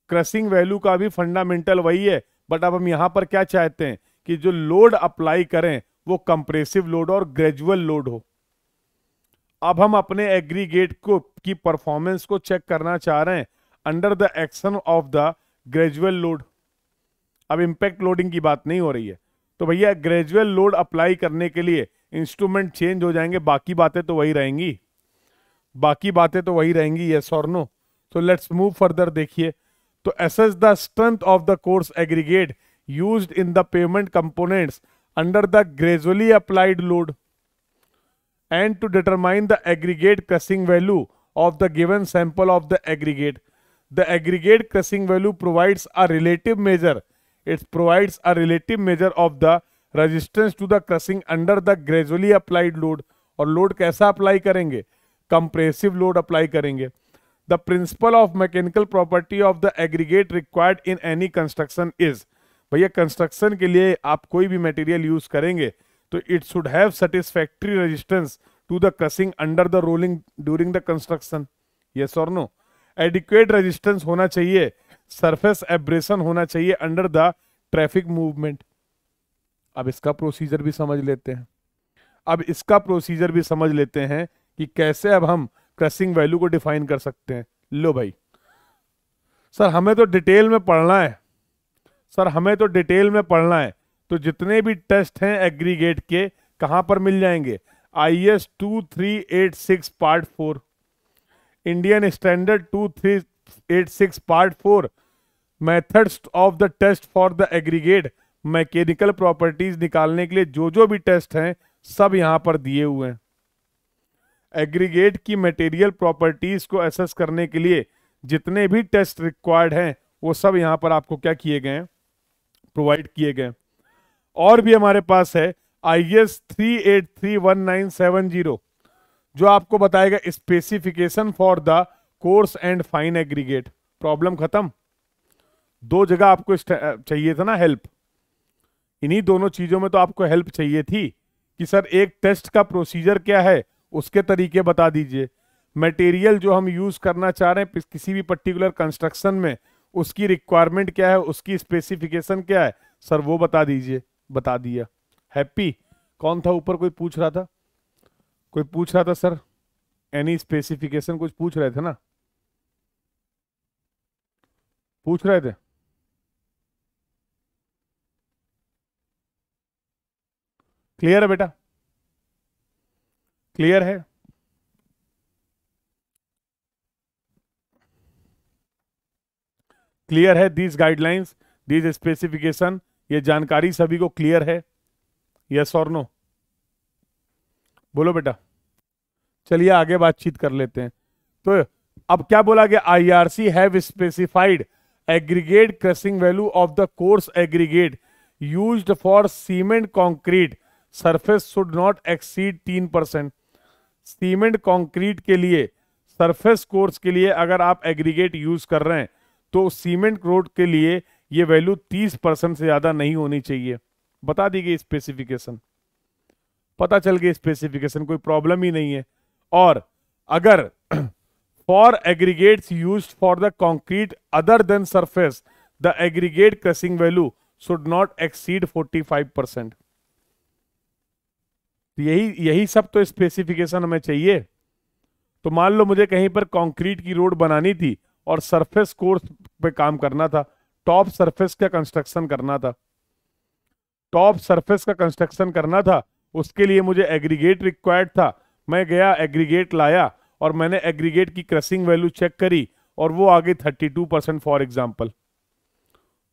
क्रशिंग वैल्यू का भी फंडामेंटल वही है, बट अब हम यहां पर क्या चाहते हैं कि जो लोड अप्लाई करें वो कंप्रेसिव लोड और ग्रेजुअल लोड हो। अब हम अपने एग्रीगेट को की परफॉर्मेंस को चेक करना चाह रहे हैं under the action of the gradual load. अब इंपैक्ट लोडिंग की बात नहीं हो रही है, तो भैया ग्रेजुअल लोड अप्लाई करने के लिए इंस्ट्रूमेंट चेंज हो जाएंगे, बाकी बातें तो वही रहेंगी, बाकी बातें तो वही रहेंगी, यस और no. So let's move further. देखिए, तो assess the strength of the coarse aggregate used in the pavement components under the gradually applied load and to determine the aggregate crushing value of the given sample of the aggregate. The aggregate crushing value provides a relative measure. It provides a relative measure of the resistance to the crushing under the gradually applied load. और load कैसा apply करेंगे? Compressive load apply करेंगे। The principle of mechanical property of the aggregate required in any construction is, भैया construction के लिए आप कोई भी मटेरियल यूज करेंगे तो it should have satisfactory resistance to the crushing under the rolling during the construction. Yes और no? Adequate resistance होना चाहिए, सरफेस एब्रेशन होना चाहिए अंडर द ट्रैफिक मूवमेंट। अब इसका प्रोसीजर भी समझ लेते हैं। कि कैसे अब हम क्रशिंग वैल्यू को डिफाइन कर सकते हैं। लो भाई, सर हमें तो डिटेल में पढ़ना है, तो जितने भी टेस्ट हैं एग्रीगेट के कहां पर मिल जाएंगे? IS 2386 part 4, Indian standard 2386 part 4, methods of the test for the aggregate, mechanical properties निकालने के लिए जो भी टेस्ट हैं सब यहां पर दिए हुए हैं। एग्रीगेट की मटेरियल प्रॉपर्टीज को एसेस करने के लिए जितने भी टेस्ट रिक्वायर्ड हैं वो सब यहां पर आपको क्या किए गए हैं? प्रोवाइड किए गए। और भी हमारे पास है IS 3831970 जो आपको बताएगा specification for the course and fine aggregate. Problem खत्म। दो जगह आपको चाहिए था ना हेल्प, इन्हीं दोनों चीजों में तो आपको हेल्प चाहिए थी कि सर एक टेस्ट का प्रोसीजर क्या है, उसके तरीके बता दीजिए। मटेरियल जो हम यूज करना चाह रहे हैं किसी भी पर्टिकुलर कंस्ट्रक्शन में, उसकी रिक्वायरमेंट क्या है, उसकी स्पेसिफिकेशन क्या है, सर वो बता दीजिए। बता दिया। हैप्पी? कौन था ऊपर? कोई पूछ रहा था सर, एनी स्पेसिफिकेशन कुछ पूछ रहे थे ना? पूछ रहे थे? क्लियर है बेटा? क्लियर है? क्लियर है? दीज गाइडलाइंस, दीज स्पेसिफिकेशन, ये जानकारी सभी को क्लियर है? यस और नो? बोलो बेटा। चलिए आगे बातचीत कर लेते हैं। तो अब क्या बोला गया? IRC have specified aggregate crushing value of the coarse aggregate used for cement concrete surface should not exceed 3%। Cement concrete के लिए, सरफेस कोर्स के लिए अगर आप एग्रीगेट यूज कर रहे हैं तो सीमेंट रोड के लिए ये वैल्यू 30% से ज्यादा नहीं होनी चाहिए। बता दी गई स्पेसिफिकेशन, पता चल गई स्पेसिफिकेशन, कोई प्रॉब्लम ही नहीं है। और अगर for aggregates used for the concrete other than surface the aggregate crushing value should not exceed 45%। यही सब तो स्पेसिफिकेशन हमें चाहिए। तो मान लो मुझे कहीं पर कंक्रीट की रोड बनानी थी और सरफेस कोर्स पे काम करना था, टॉप सरफेस का कंस्ट्रक्शन करना था, उसके लिए मुझे एग्रीगेट रिक्वायर्ड था। मैं गया, एग्रीगेट लाया और मैंने एग्रीगेट की क्रशिंग वैल्यू चेक करी और वो आ गई 32%। फॉर एग्जांपल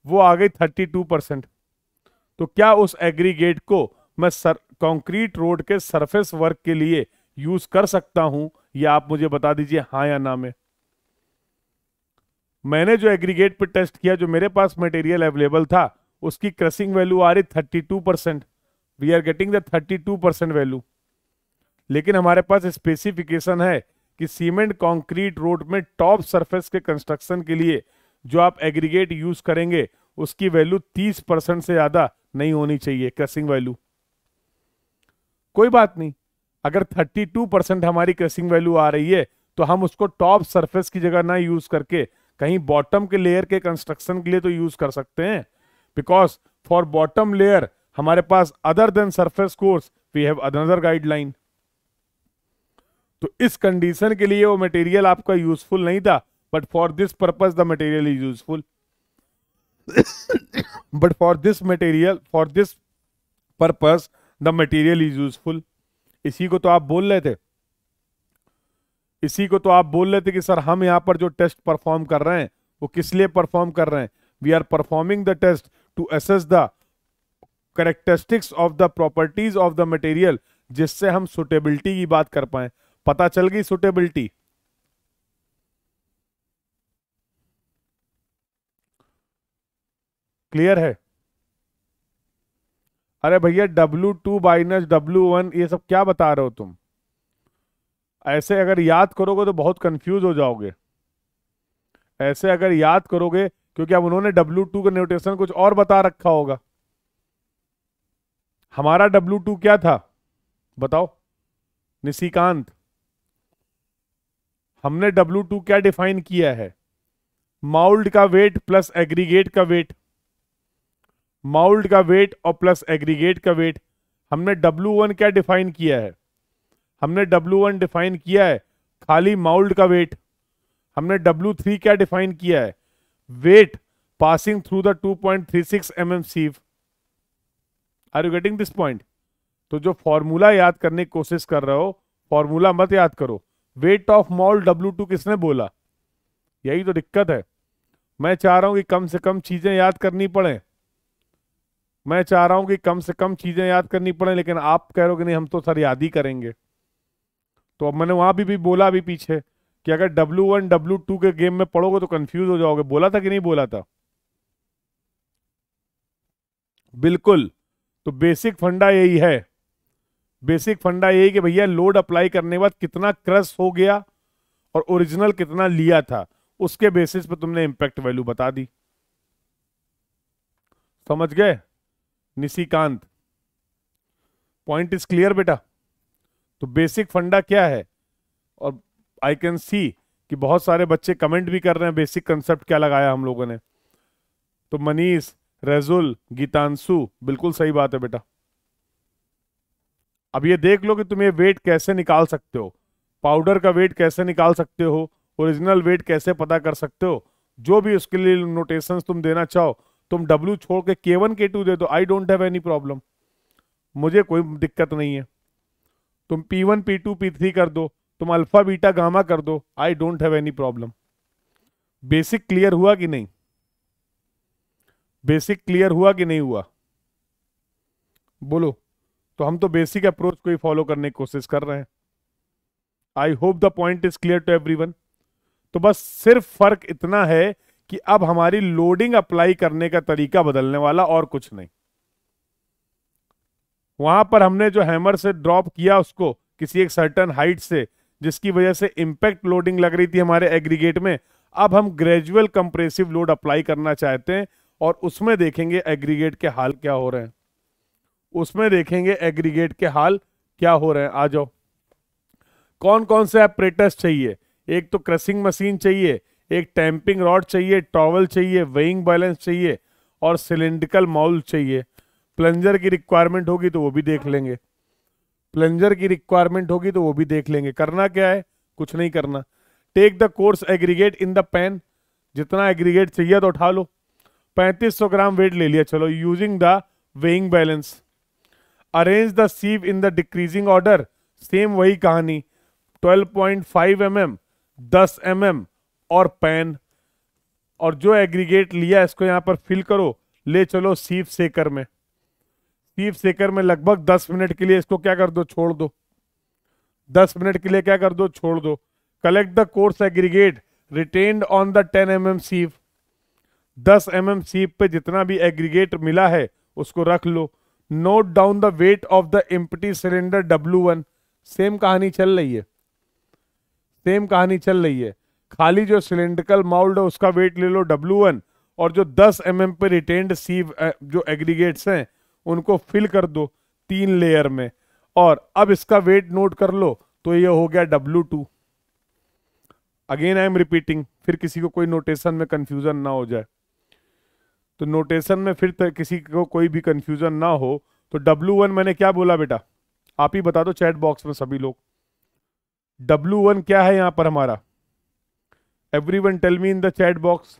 वो आ गई 32%। तो क्या उस एग्रीगेट को मैं कंक्रीट रोड के सरफेस वर्क के लिए यूज कर सकता हूं? या आप मुझे बता दीजिए हाँ या ना में। मैंने जो एग्रीगेट पे टेस्ट किया, जो मेरे पास मटेरियल अवेलेबल था, उसकी क्रशिंग वैल्यू आ रही 32%। We are getting the 32% value. लेकिन हमारे पास स्पेसिफिकेशन है कि सीमेंट कंक्रीट रोड में टॉप सरफेस के कंस्ट्रक्शन के लिए जो आप एग्रीगेट यूज करेंगे उसकी वैल्यू 30% से ज्यादा नहीं होनी चाहिए क्रशिंग वैल्यू। कोई बात नहीं, अगर 32% हमारी क्रशिंग वैल्यू आ रही है तो हम उसको टॉप सरफेस की जगह ना यूज करके कहीं बॉटम के लेयर के कंस्ट्रक्शन के लिए तो यूज कर सकते हैं। बिकॉज फॉर बॉटम लेयर हमारे पास other than surface course we have another guideline. तो इस कंडीशन के लिए वो मटेरियल आपका यूजफुल नहीं था, but for this purpose the material is useful. But for this purpose the material is useful. इसी को तो आप बोल रहे थे इसी को तो आप बोल रहे थे कि सर हम यहाँ पर जो टेस्ट परफॉर्म कर रहे हैं वो किस लिए परफॉर्म कर रहे हैं? We are performing the test to assess the characteristics of the properties of the material, जिससे हम सुटेबिलिटी की बात कर पाए। पता चल गई सुटेबिलिटी? क्लियर है? अरे भैया W2 माइनस W1 ये सब क्या बता रहे हो तुम? ऐसे अगर याद करोगे तो बहुत कंफ्यूज हो जाओगे। ऐसे अगर याद करोगे, क्योंकि अब उन्होंने W2 का नोटेशन कुछ और बता रखा होगा। हमारा W2 क्या था बताओ निशिकांत? हमने W2 क्या डिफाइन किया है? माउल्ड का वेट प्लस एग्रीगेट का वेट, माउल्ड का वेट और प्लस एग्रीगेट का वेट। हमने W1 क्या डिफाइन किया है? हमने W1 डिफाइन किया है खाली माउल्ड का वेट। हमने W3 क्या डिफाइन किया है? Weight passing through the 2.36 mm sieve. Are you getting this point? तो जो फॉर्मूला याद करने की कोशिश कर रहे हो, फॉर्मूला मत याद करो। वेट ऑफ माउल्ड W2 किसने बोला? यही तो दिक्कत है। मैं चाह रहा हूं कि कम से कम चीजें याद करनी पड़े, मैं चाह रहा हूं कि कम से कम चीजें याद करनी पड़े, लेकिन आप कह रहे हो कि नहीं हम तो सर याद ही करेंगे। तो अब मैंने वहां भी बोला अभी पीछे कि अगर W1 W2 के गेम में पढ़ोगे तो कंफ्यूज हो जाओगे। बोला था कि नहीं बोला था? बिल्कुल। तो बेसिक फंडा यही है, बेसिक फंडा यही कि भैया लोड अप्लाई करने के बाद कितना क्रश हो गया और ओरिजिनल कितना लिया था, उसके बेसिस पे तुमने इंपैक्ट वैल्यू बता दी। समझ गए निशिकांत? पॉइंट इज क्लियर बेटा? तो बेसिक फंडा क्या है? और आई कैन सी कि बहुत सारे बच्चे कमेंट भी कर रहे हैं बेसिक कंसेप्ट क्या लगाया हम लोगों ने। तो मनीष, रेजुल, गीतांशु, बिल्कुल सही बात है बेटा। अब ये देख लो कि तुम ये वेट कैसे निकाल सकते हो, पाउडर का वेट कैसे निकाल सकते हो, ओरिजिनल वेट कैसे पता कर सकते हो। जो भी उसके लिए नोटेशंस तुम देना चाहो, तुम W छोड़ के K1 K2 दे दो, आई डोंट हैव एनी प्रॉब्लम, मुझे कोई दिक्कत नहीं है। तुम P1 P2 P3 कर दो, तुम अल्फा बीटा गामा कर दो, आई don't have any problem. Basic clear हुआ कि नहीं? बेसिक क्लियर हुआ कि नहीं हुआ? बोलो। तो हम तो बेसिक अप्रोच को ही फॉलो करने की कोशिश कर रहे हैं। I hope the point is clear to everyone. तो बस सिर्फ फर्क इतना है कि अब हमारी लोडिंग अप्लाई करने का तरीका बदलने वाला, और कुछ नहीं। वहां पर हमने जो हैमर से ड्रॉप किया उसको किसी एक सर्टेन हाइट से, जिसकी वजह से इंपैक्ट लोडिंग लग रही थी हमारे एग्रीगेट में, अब हम ग्रेजुअल कंप्रेसिव लोड अप्लाई करना चाहते हैं, और उसमें देखेंगे एग्रीगेट के हाल क्या हो रहे हैं। उसमें देखेंगे एग्रीगेट के हाल क्या हो रहे हैं। आ जाओ। कौन कौन से ऑपरेटर्स चाहिए? एक तो क्रशिंग मशीन चाहिए, एक टैंपिंग रॉड चाहिए, टॉवल चाहिए, वेइंग बैलेंस चाहिए, और सिलिंड्रिकल माउल चाहिए। प्लंजर की रिक्वायरमेंट होगी तो वो भी देख लेंगे, प्लंजर की रिक्वायरमेंट होगी तो वो भी देख लेंगे। करना क्या है? कुछ नहीं करना। Take the coarse aggregate in the pan, जितना एग्रीगेट चाहिए तो उठा लो। 3500 ग्राम वेट ले लिया, चलो। Using the weighing balance, arrange the sieve in the decreasing order, same वही कहानी। 12.5 mm, 10 mm और पैन, और जो एग्रीगेट लिया इसको यहां पर फिल करो, ले चलो सीव सेकर में। सीव सेकर में लगभग 10 मिनट के लिए इसको क्या कर दो, छोड़ दो। 10 मिनट के लिए क्या कर दो, छोड़ दो। Collect the coarse aggregate retained on the 10 mm sieve. 10 mm sieve पे जितना भी एग्रीगेट मिला है उसको रख लो। Note down the weight of the empty cylinder W1। Same कहानी चल रही है, सेम कहानी चल रही है। खाली जो सिलेंड्रिकल माउल्ड है उसका वेट ले लो W1, और जो 10 mm पे रिटेन्ड सीव जो एग्रीगेट्स हैं उनको फिल कर दो 3 लेयर में, और अब इसका वेट नोट कर लो, तो ये हो गया W2। Again I am repeating, फिर किसी को कोई नोटेशन में कंफ्यूजन ना हो जाए। तो नोटेशन में फिर किसी को कोई भी कंफ्यूजन ना हो, तो W1 मैंने क्या बोला बेटा? आप ही बता दो चैट बॉक्स में सभी लोग। W1 क्या है यहां पर हमारा? Everyone tell me in the chat box,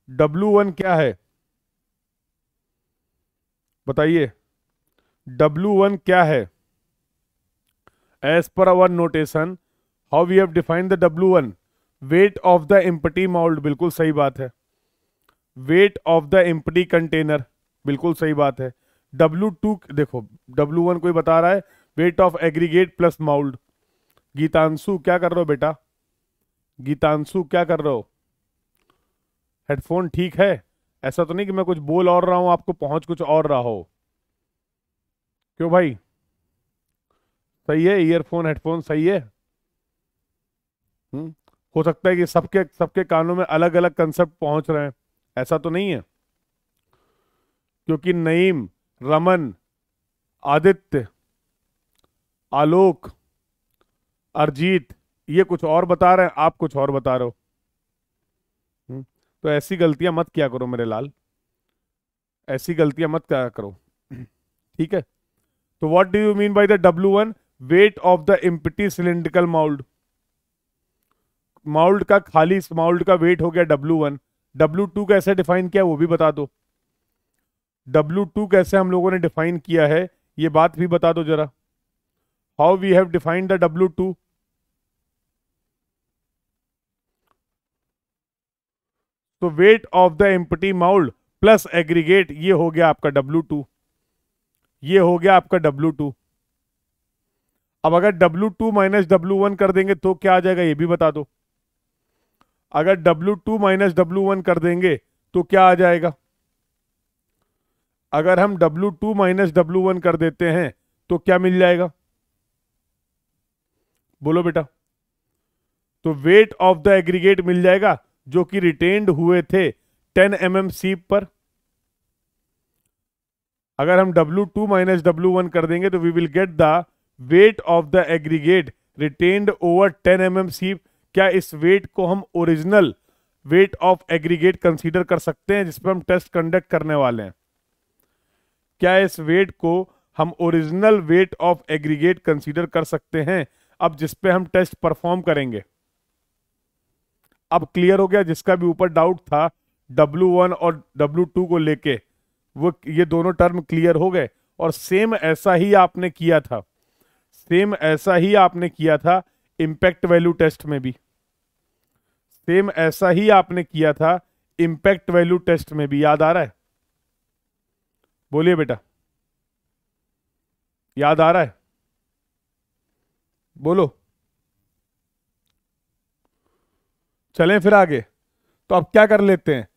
W1 क्या है? बताइए, W1 क्या है? As per our notation, how we have defined the W1, weight of the empty mould, बिल्कुल सही बात है। Weight of the empty container, बिल्कुल सही बात है। W2 देखो, W1 कोई बता रहा है weight of aggregate plus mould. Geetanshu क्या कर रहे हो बेटा? गीतांशु क्या कर रहे हो? हेडफोन ठीक है? ऐसा तो नहीं कि मैं कुछ बोल और रहा हूं आपको पहुंच कुछ और रहा हो? क्यों भाई, सही है? ईयरफोन हेडफोन सही है? हम्म हो सकता है कि सबके सबके कानों में अलग अलग कंसेप्ट पहुंच रहे हैं, ऐसा तो नहीं है? क्योंकि नईम, रमन, आदित्य, आलोक, अरजीत ये कुछ और बता रहे हैं, आप कुछ और बता रहे हो। तो ऐसी गलतियां मत किया करो मेरे लाल, ऐसी गलतियां मत किया करो। ठीक है, तो what do you mean by the W1, weight of the empty cylindrical mould. Mould का, खाली माउल्ड का वेट हो गया W1। W2 कैसे डिफाइन किया वो भी बता दो। W2 कैसे हम लोगों ने डिफाइन किया है ये बात भी बता दो जरा। How we have defined the W2। तो weight of the empty mould plus aggregate, ये हो गया आपका W2, ये हो गया आपका W2। अब अगर W2 माइनस W1 कर देंगे तो क्या आ जाएगा ये भी बता दो। अगर W2 माइनस W1 कर देंगे तो क्या आ जाएगा? अगर हम W2 माइनस W1 कर देते हैं तो क्या मिल जाएगा? बोलो बेटा। तो वेट ऑफ द एग्रीगेट मिल जाएगा जो कि रिटेन्ड हुए थे 10 mm सीप पर। अगर हम W2 माइनस W1 कर देंगे तो we will get the weight of the aggregate retained over 10 mm sieve. क्या इस वेट को हम original weight of aggregate consider कर सकते हैं जिसपे हम टेस्ट कंडक्ट करने वाले हैं? क्या इस वेट को हम original weight of aggregate consider कर सकते हैं अब जिसपे हम टेस्ट परफॉर्म करेंगे? अब क्लियर हो गया? जिसका भी ऊपर डाउट था W1 और W2 को लेके, वो ये दोनों टर्म क्लियर हो गए। और सेम ऐसा ही आपने किया था, सेम ऐसा ही आपने किया था इंपैक्ट वैल्यू टेस्ट में भी, सेम ऐसा ही आपने किया था इंपैक्ट वैल्यू टेस्ट में भी। याद आ रहा है? बोलिए बेटा, याद आ रहा है? बोलो। चलें फिर आगे। तो अब क्या कर लेते हैं,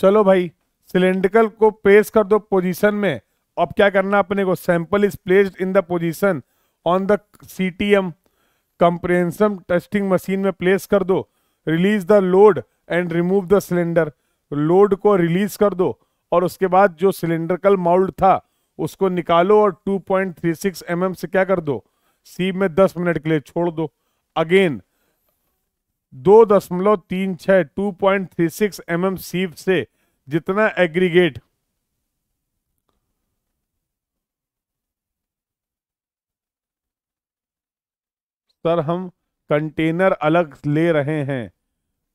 चलो भाई, सिलेंड्रिकल को प्लेस कर दो पोजीशन में। अब क्या करना अपने को, sample is placed in the position on the CTM comprehensive testing machine में प्लेस कर दो। Release the load and remove the cylinder. Load को रिलीज कर दो और उसके बाद जो सिलेंड्रिकल माउल्ड था उसको निकालो और 2.36 mm से क्या कर दो, सीप में 10 मिनट के लिए छोड़ दो। अगेन 2.36 2.36 mm सीप से जितना एग्रीगेट, सर हम कंटेनर अलग ले रहे हैं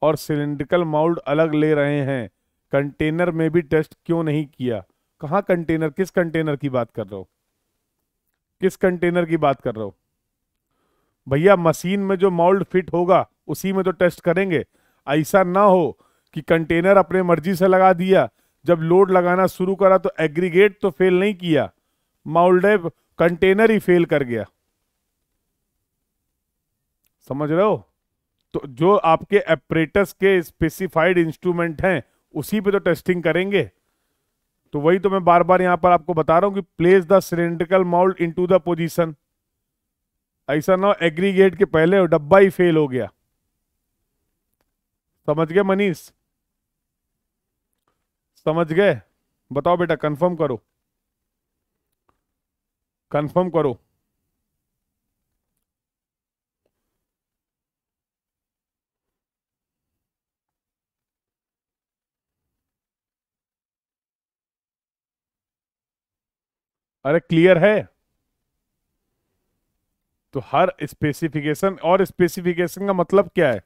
और सिलिंड्रिकल माउल्ड अलग ले रहे हैं, कंटेनर में भी टेस्ट क्यों नहीं किया? कहाँ कंटेनर, किस कंटेनर की बात कर रहे हो? किस कंटेनर की बात कर रहे हो भैया? मशीन में जो माउल्ड फिट होगा उसी में तो टेस्ट करेंगे। ऐसा ना हो कि कंटेनर अपने मर्जी से लगा दिया, जब लोड लगाना शुरू करा तो एग्रीगेट तो फेल नहीं किया, माउल्ड कंटेनर ही फेल कर गया। समझ रहे हो? तो जो आपके एपरेटस के स्पेसिफाइड इंस्ट्रूमेंट हैं उसी पे तो टेस्टिंग करेंगे। तो वही तो मैं बार बार यहां पर आपको बता रहा हूं कि place the cylindrical mould into the position. ऐसा ना एग्रीगेट के पहले डब्बा ही फेल हो गया। समझ गए मनीष? समझ गए? बताओ बेटा, कंफर्म करो, कंफर्म करो। अरे क्लियर है? तो हर स्पेसिफिकेशन, और स्पेसिफिकेशन का मतलब क्या है?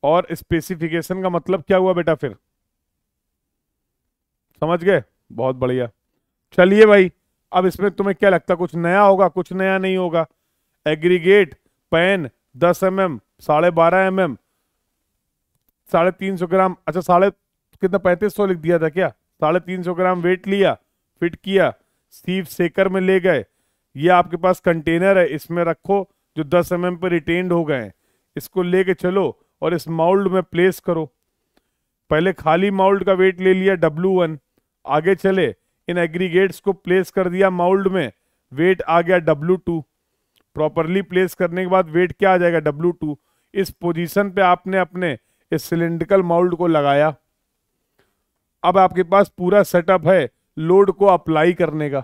और स्पेसिफिकेशन का मतलब क्या हुआ बेटा फिर? समझ गए? बहुत बढ़िया। चलिए भाई, अब इसमें तुम्हें क्या लगता है कुछ नया होगा, कुछ नया नहीं होगा? एग्रीगेट, पैन, 10 mm, 12.5 mm, 350 ग्राम, अच्छा साढ़े कितना 3500 लिख दिया था क्या, 350 ग्राम वेट लिया, फिट किया, सीव सेकर में ले गए। ये आपके पास कंटेनर है, इसमें रखो जो 10 mm पे रिटेन्ड हो गए हैं, इसको लेके चलो और इस माउल्ड में प्लेस करो। पहले खाली माउल्ड का वेट ले लिया W1, आगे चले इन एग्रीगेट्स को प्लेस कर दिया माउल्ड में, वेट आ गया W2। प्रॉपरली प्लेस करने के बाद वेट क्या आ जाएगा W2। इस पोजीशन पे आपने अपने इस सिलिंड्रिकल माउल्ड को लगाया। अब आपके पास पूरा सेटअप है लोड को अप्लाई करने का,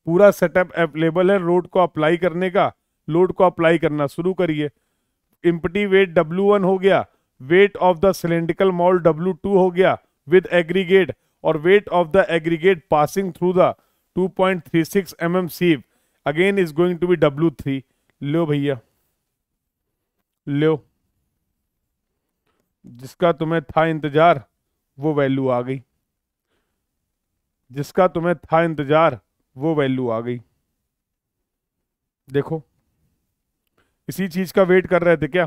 पूरा सेटअप अवेलेबल है लोड को अप्लाई करने का। लोड को अप्लाई करना शुरू करिए। इम्पटी वेट W1 हो गया, weight of the cylindrical mould W2 हो गया विद एग्रीगेट, और weight of the aggregate passing through the 2.36 mm sieve again is going to be W3। लो भैया लो, जिसका तुम्हें था इंतजार वो वैल्यू आ गई, जिसका तुम्हें था इंतजार वो वैल्यू आ गई। देखो इसी चीज का वेट कर रहे थे क्या।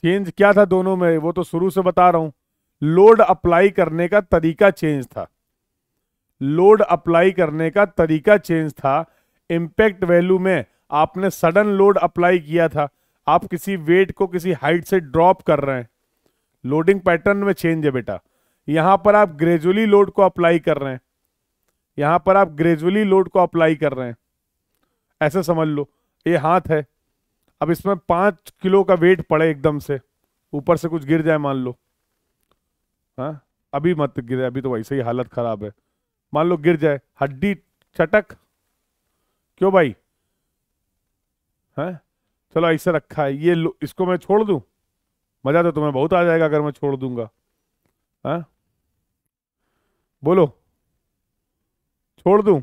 चेंज क्या था दोनों में, वो तो शुरू से बता रहा हूं, लोड अप्लाई करने का तरीका चेंज था, लोड अप्लाई करने का तरीका चेंज था। इंपैक्ट वैल्यू में आपने सडन लोड अप्लाई किया था, आप किसी वेट को किसी हाइट से ड्रॉप कर रहे हैं, लोडिंग पैटर्न में चेंज है बेटा। यहां पर आप ग्रेजुअली लोड को अप्लाई कर रहे हैं, यहां पर आप ग्रेजुअली लोड को अप्लाई कर रहे हैं। ऐसे समझ लो ये हाथ है, अब इसमें 5 किलो का वेट पड़े एकदम से, ऊपर से कुछ गिर जाए मान लो, हाँ अभी मत गिरे, अभी तो वैसे ही हालत खराब है, मान लो गिर जाए, हड्डी चटक, क्यों भाई है। चलो ऐसे रखा है ये, इसको मैं छोड़ दूं, मजा तो तुम्हें बहुत आ जाएगा अगर मैं छोड़ दूंगा, हाँ बोलो छोड़ दूं।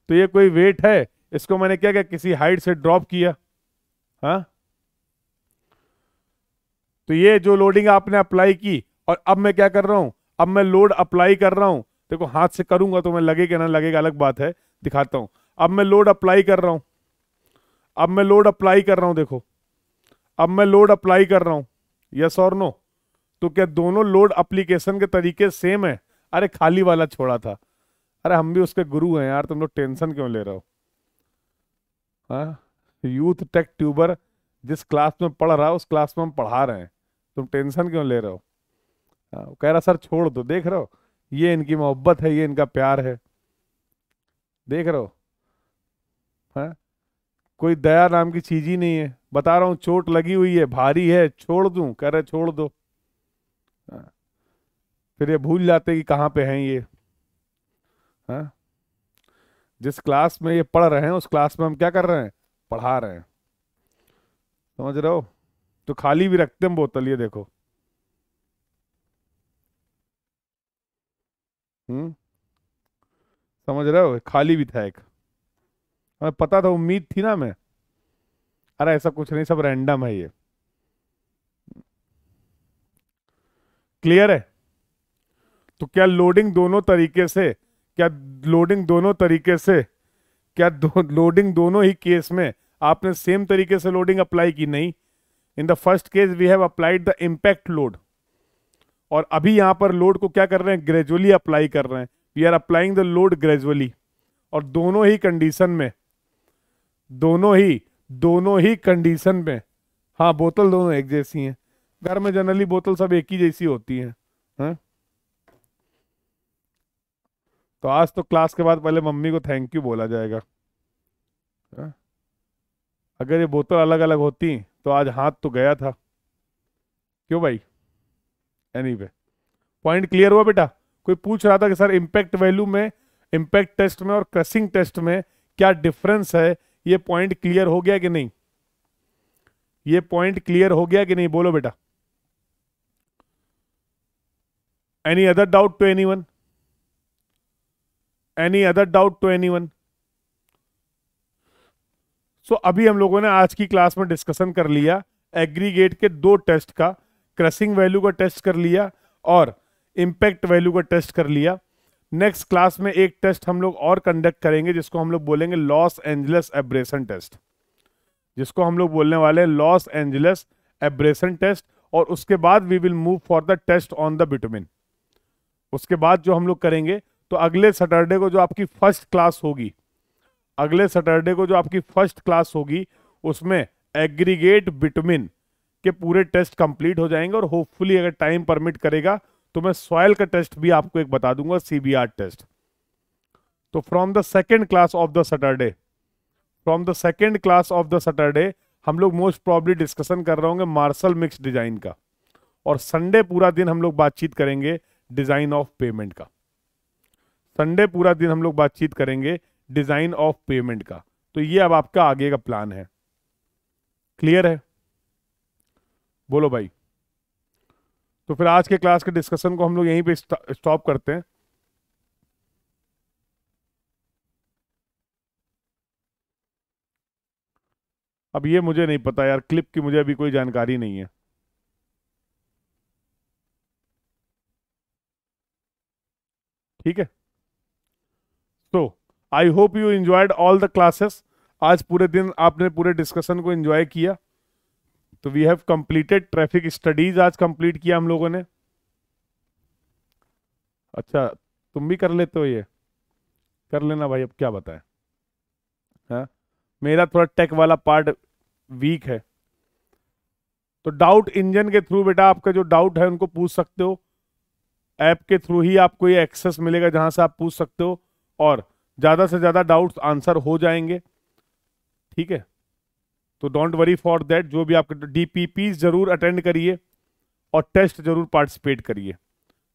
तो ये कोई वेट है, इसको मैंने क्या किया किसी हाइट से ड्रॉप किया, हाँ तो ये जो लोडिंग आपने अप्लाई की, और अब मैं क्या कर रहा हूं, अब मैं लोड अप्लाई कर रहा हूं। देखो हाथ से करूंगा तो मैं लगेगा ना लगेगा अलग बात है, दिखाता हूं। अब मैं लोड अप्लाई कर रहा हूं, अब मैं लोड अप्लाई कर रहा हूं, देखो अब मैं लोड अप्लाई कर रहा हूं, यस और नो। तो क्या दोनों लोड अप्लीकेशन के तरीके सेम है। अरे खाली वाला छोड़ा था, अरे हम भी उसके गुरु हैं यार, तुम लोग टेंशन क्यों ले रहे हो। हाँ यूथ टेक ट्यूबर जिस क्लास में पढ़ रहा है उस क्लास में हम पढ़ा रहे हैं, तुम टेंशन क्यों ले रहे हो। हाँ, वो कह रहा सर छोड़ दो, देख रहे हो ये इनकी मोहब्बत है, ये इनका प्यार है, देख रहे हो। हाँ कोई दया नाम की चीज ही नहीं है, बता रहा हूँ चोट लगी हुई है भारी है, छोड़ दूं, कह रहे छोड़ दो। हाँ, फिर ये भूल जाते कि कहाँ पे हैं ये। हाँ जिस क्लास में ये पढ़ रहे हैं उस क्लास में हम क्या कर रहे हैं, पढ़ा रहे हैं, समझ रहे हो। तो खाली भी रखते हैं बोतल, ये देखो। हम्म समझ रहे हो, खाली भी था एक, हमें पता था, उम्मीद थी ना मैं। अरे ऐसा कुछ नहीं, सब रैंडम है ये, क्लियर है। तो क्या लोडिंग दोनों तरीके से, क्या लोडिंग दोनों तरीके से, क्या लोडिंग दोनों ही केस में आपने सेम तरीके से लोडिंग अप्लाई की, नहीं। In the first case we have applied the impact load, और अभी यहां पर लोड को क्या कर रहे हैं, ग्रेजुअली अप्लाई कर रहे हैं, we are applying the load gradually. और दोनों ही कंडीशन में, दोनों ही कंडीशन में, हाँ बोतल दोनों एक जैसी हैं, घर में जनरली बोतल सब एक ही जैसी होती हैं, हाँ? तो आज तो क्लास के बाद पहले मम्मी को थैंक यू बोला जाएगा, हाँ? अगर ये बोतल अलग अलग होती तो आज हाथ तो गया था, क्यों भाई। एनीवे पॉइंट क्लियर हुआ बेटा। कोई पूछ रहा था कि सर इम्पैक्ट वैल्यू में, इम्पैक्ट टेस्ट में और क्रशिंग टेस्ट में क्या डिफरेंस है, ये पॉइंट क्लियर हो गया कि नहीं, ये पॉइंट क्लियर हो गया कि नहीं, बोलो बेटा। Any other doubt to anyone, any other doubt to anyone. So अभी हम लोगों ने आज की क्लास में डिस्कशन कर लिया एग्रीगेट के दो टेस्ट का, क्रशिंग वैल्यू का टेस्ट कर लिया और इम्पैक्ट वैल्यू का टेस्ट कर लिया। नेक्स्ट क्लास में एक टेस्ट हम लोग और कंडक्ट करेंगे जिसको हम लोग बोलेंगे लॉस एंजलस एब्रेशन टेस्ट, जिसको हम लोग बोलने वाले हैं लॉस एंजलस एब्रेशन टेस्ट। और उसके बाद we will move for the test on the bitumen. उसके बाद जो हम लोग करेंगे, तो अगले सैटरडे को जो आपकी फर्स्ट क्लास होगी, अगले सैटरडे को जो आपकी फर्स्ट क्लास होगी, उसमें एग्रीगेट बिटुमिन के पूरे टेस्ट कंप्लीट हो जाएंगे। और होपफुली अगर टाइम परमिट करेगा तो मैं सॉइल का टेस्ट भी आपको एक बता दूंगा, सीबीआर टेस्ट। तो from the second class of the Saturday, from the second class of the Saturday हम लोग मोस्ट प्रॉब्ली डिस्कशन कर रहे होंगे मार्शल मिक्स डिजाइन का। और संडे पूरा दिन हम लोग बातचीत करेंगे डिजाइन ऑफ पेमेंट का। संडे पूरा दिन हम लोग बातचीत करेंगे डिजाइन ऑफ पेमेंट का। तो ये अब आपका आगे का प्लान है। क्लियर है? बोलो भाई। तो फिर आज के क्लास के डिस्कशन को हम लोग यहीं पे स्टॉप करते हैं। अब ये मुझे नहीं पता यार, क्लिप की मुझे अभी कोई जानकारी नहीं है। ठीक है, तो I hope you enjoyed all the classes. आज पूरे दिन आपने पूरे डिस्कशन को एंजॉय किया। तो we have completed traffic studies, आज कंप्लीट किया हम लोगों ने। अच्छा, तुम भी कर लेते हो? ये कर लेना भाई, अब क्या बताएं। हाँ, मेरा थोड़ा टेक वाला पार्ट वीक है। तो डाउट इंजन के थ्रू बेटा आपका जो डाउट है उनको पूछ सकते हो। ऐप के थ्रू ही आपको ये एक्सेस मिलेगा जहां से आप पूछ सकते हो, और ज़्यादा से ज़्यादा डाउट्स आंसर हो जाएंगे। ठीक है, तो डोंट वरी फॉर दैट। जो भी आपके डीपीपी जरूर अटेंड करिए और टेस्ट जरूर पार्टिसिपेट करिए।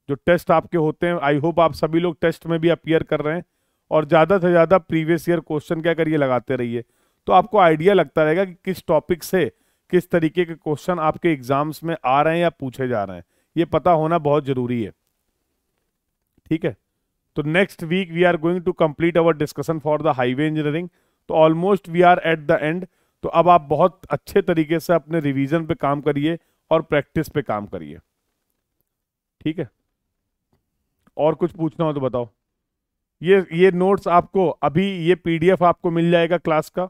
जो टेस्ट आपके होते हैं, आई होप आप सभी लोग टेस्ट में भी अपीयर कर रहे हैं। और ज़्यादा से ज़्यादा प्रीवियस ईयर क्वेश्चन क्या करिए, लगाते रहिए। तो आपको आइडिया लगता रहेगा कि किस टॉपिक से किस तरीके के क्वेश्चन आपके एग्जाम्स में आ रहे हैं या पूछे जा रहे हैं। ये पता होना बहुत जरूरी है। ठीक है, तो next week we are going to complete our discussion for the highway engineering. तो almost we are at the end. तो अब आप बहुत अच्छे तरीके से अपने रिवीजन पे काम करिए और प्रैक्टिस पे काम करिए। ठीक है, और कुछ पूछना हो तो बताओ। ये नोट्स आपको अभी, ये पीडीएफ आपको मिल जाएगा क्लास का,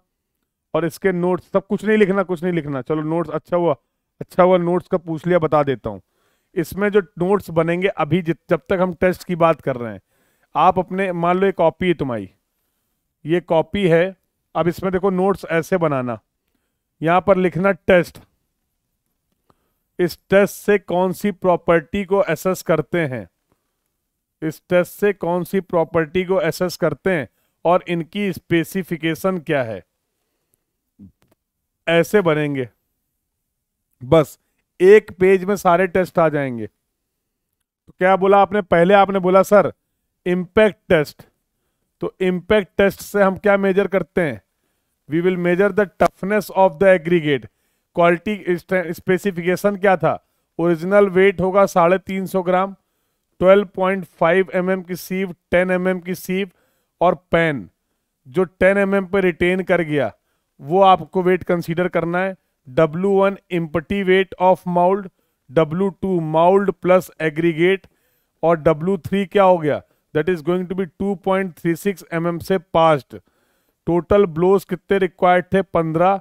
और इसके नोट्स सब, कुछ नहीं लिखना, कुछ नहीं लिखना। चलो नोट्स, अच्छा हुआ, अच्छा हुआ नोट्स का पूछ लिया, बता देता हूँ। इसमें जो नोट्स बनेंगे अभी, जब तक हम टेस्ट की बात कर रहे हैं, आप अपने, मान लो ये कॉपी है तुम्हारी, ये कॉपी है। अब इसमें देखो नोट्स ऐसे बनाना, यहां पर लिखना टेस्ट। इस टेस्ट से कौन सी प्रॉपर्टी को एसेस करते हैं, इस टेस्ट से कौन सी प्रॉपर्टी को एसेस करते हैं, और इनकी स्पेसिफिकेशन क्या है। ऐसे बनेंगे, बस एक पेज में सारे टेस्ट आ जाएंगे। तो क्या बोला आपने पहले? आपने बोला सर इम्पैक्ट टेस्ट। तो इम्पैक्ट टेस्ट से हम क्या मेजर करते हैं? We will measure the toughness of the aggregate. Quality specification क्या था? ओरिजिनल वेट होगा 350 ग्राम, 12.5 mm की सीव, 10 mm की सीव, और पेन जो 10 mm पे रिटेन कर गया वो आपको वेट कंसीडर करना है। W1 empty weight of mould, W2 mould plus aggregate, और W3 क्या हो गया? That is going to be 2.36 mm से पास्ड। टोटल ब्लोज कितने रिक्वायर्ड थे? 15।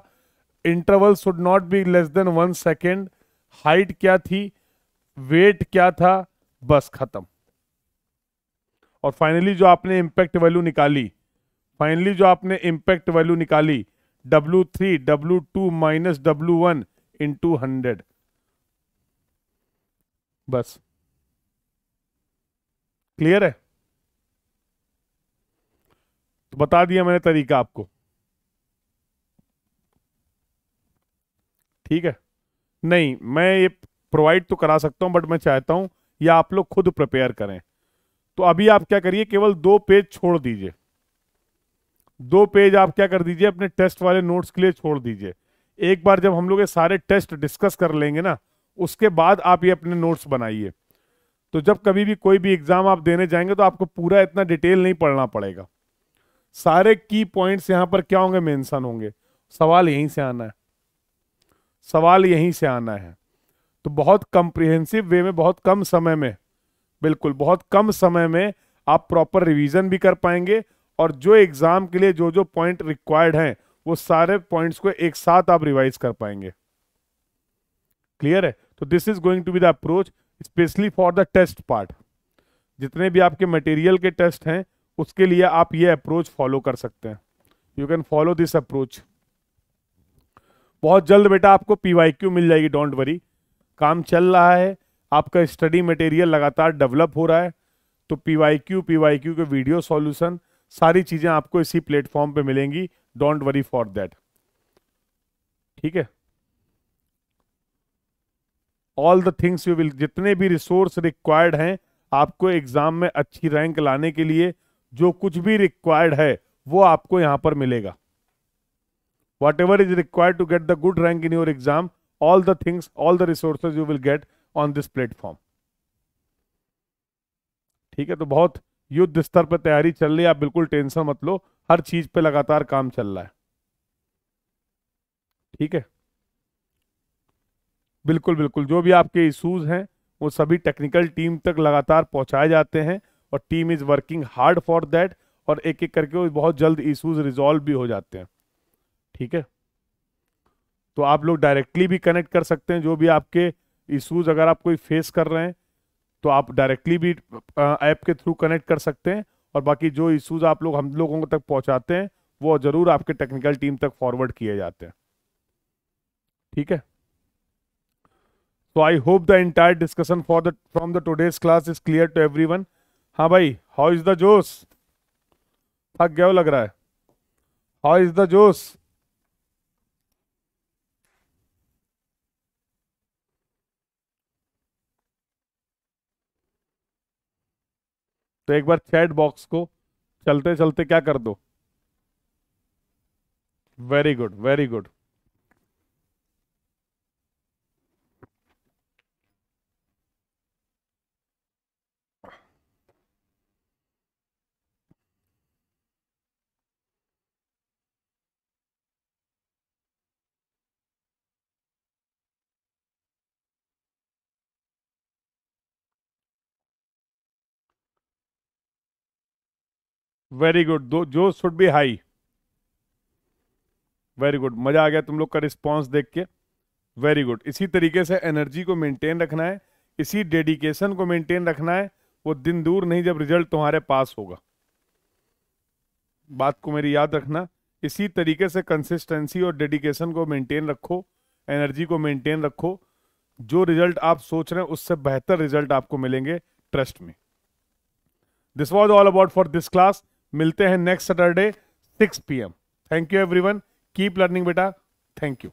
Interval should not be less than 1 second. Height क्या थी? वेट क्या था? बस खत्म। और फाइनली जो आपने इंपैक्ट वैल्यू निकाली, फाइनली जो आपने इंपैक्ट वैल्यू निकाली, W3 W2 minus W1 into 100। बस, क्लियर है? तो बता दिया मैंने तरीका आपको। ठीक है, नहीं मैं ये प्रोवाइड तो करा सकता हूं, बट मैं चाहता हूं ये आप लोग खुद प्रिपेयर करें। तो अभी आप क्या करिए, केवल 2 पेज छोड़ दीजिए। 2 पेज आप क्या कर दीजिए, अपने टेस्ट वाले नोट्स के लिए छोड़ दीजिए। एक बार जब हम लोग ये सारे टेस्ट डिस्कस कर लेंगे ना, उसके बाद आप ये अपने नोट्स बनाइए। तो जब कभी भी कोई भी एग्जाम आप देने जाएंगे तो आपको पूरा इतना डिटेल नहीं पढ़ना पड़ेगा। सारे की पॉइंट्स यहां पर क्या होंगे, मेंशन होंगे। सवाल यहीं से आना है, सवाल यहीं से आना है। तो बहुत कम्प्रिहेंसिव वे में, बहुत कम समय में, बिल्कुल बहुत कम समय में आप प्रॉपर रिवीजन भी कर पाएंगे, और जो एग्जाम के लिए जो जो पॉइंट रिक्वायर्ड हैं वो सारे पॉइंट्स को एक साथ आप रिवाइज कर पाएंगे। क्लियर है? तो this is going to be the approach specially for the test part. जितने भी आपके मटेरियल के टेस्ट हैं उसके लिए आप ये अप्रोच फॉलो कर सकते हैं। You can follow this approach. बहुत जल्द बेटा आपको पीवाईक्यू मिल जाएगी, डोंट वरी। काम चल रहा है, आपका स्टडी मटेरियल लगातार डेवलप हो रहा है, तो पीवाईक्यू के वीडियो सॉल्यूशन सारी चीजें आपको इसी प्लेटफॉर्म पे मिलेंगी, डोंट वरी फॉर दैट। ठीक है? All the things you will, जितने भी रिसोर्स रिक्वायर्ड हैं आपको एग्जाम में अच्छी रैंक लाने के लिए, जो कुछ भी रिक्वायर्ड है वो आपको यहां पर मिलेगा। whatever is required to get the good rank in your exam, all the things, all the resources you will get on this platform। ठीक है? तो बहुत युद्ध स्तर पर तैयारी चल रही है, आप बिल्कुल टेंशन मत लो, हर चीज पे लगातार काम चल रहा है। ठीक है? बिल्कुल बिल्कुल, जो भी आपके इश्यूज हैं वो सभी टेक्निकल टीम तक लगातार पहुंचाए जाते हैं, और team is working hard for that, और एक एक करके वो बहुत जल्द इश्यूज रिजॉल्व भी हो जाते हैं। ठीक है? तो आप लोग डायरेक्टली भी कनेक्ट कर सकते हैं, जो भी आपके इश्यूज अगर आप कोई फेस कर रहे हैं तो आप डायरेक्टली भी ऐप के थ्रू कनेक्ट कर सकते हैं, और बाकी जो इश्यूज आप लोग हम लोगों तक पहुंचाते हैं वो जरूर आपके टेक्निकल टीम तक फॉरवर्ड किए जाते हैं। ठीक है? So I hope the entire discussion from the today's class is clear to everyone। हाँ भाई, how is the जोश? थक गया हो लग रहा है। How is the जोश? तो एक बार चैट बॉक्स को चलते चलते क्या कर दो। Very good, very good. Very good, दो जो should be high. Very good, मजा आ गया तुम लोग का रिस्पॉन्स देख के। वेरी गुड, इसी तरीके से एनर्जी को मेंटेन रखना है, इसी डेडिकेशन को मेंटेन रखना है। वो दिन दूर नहीं जब रिजल्ट तुम्हारे पास होगा। बात को मेरी याद रखना, इसी तरीके से कंसिस्टेंसी और डेडिकेशन को मेंटेन रखो, एनर्जी को मेंटेन रखो। जो रिजल्ट आप सोच रहे हैं उससे बेहतर रिजल्ट आपको मिलेंगे, ट्रस्ट में। This was all about for this class. मिलते हैं next Saturday 6 PM। Thank you everyone, keep learning बेटा, थैंक यू।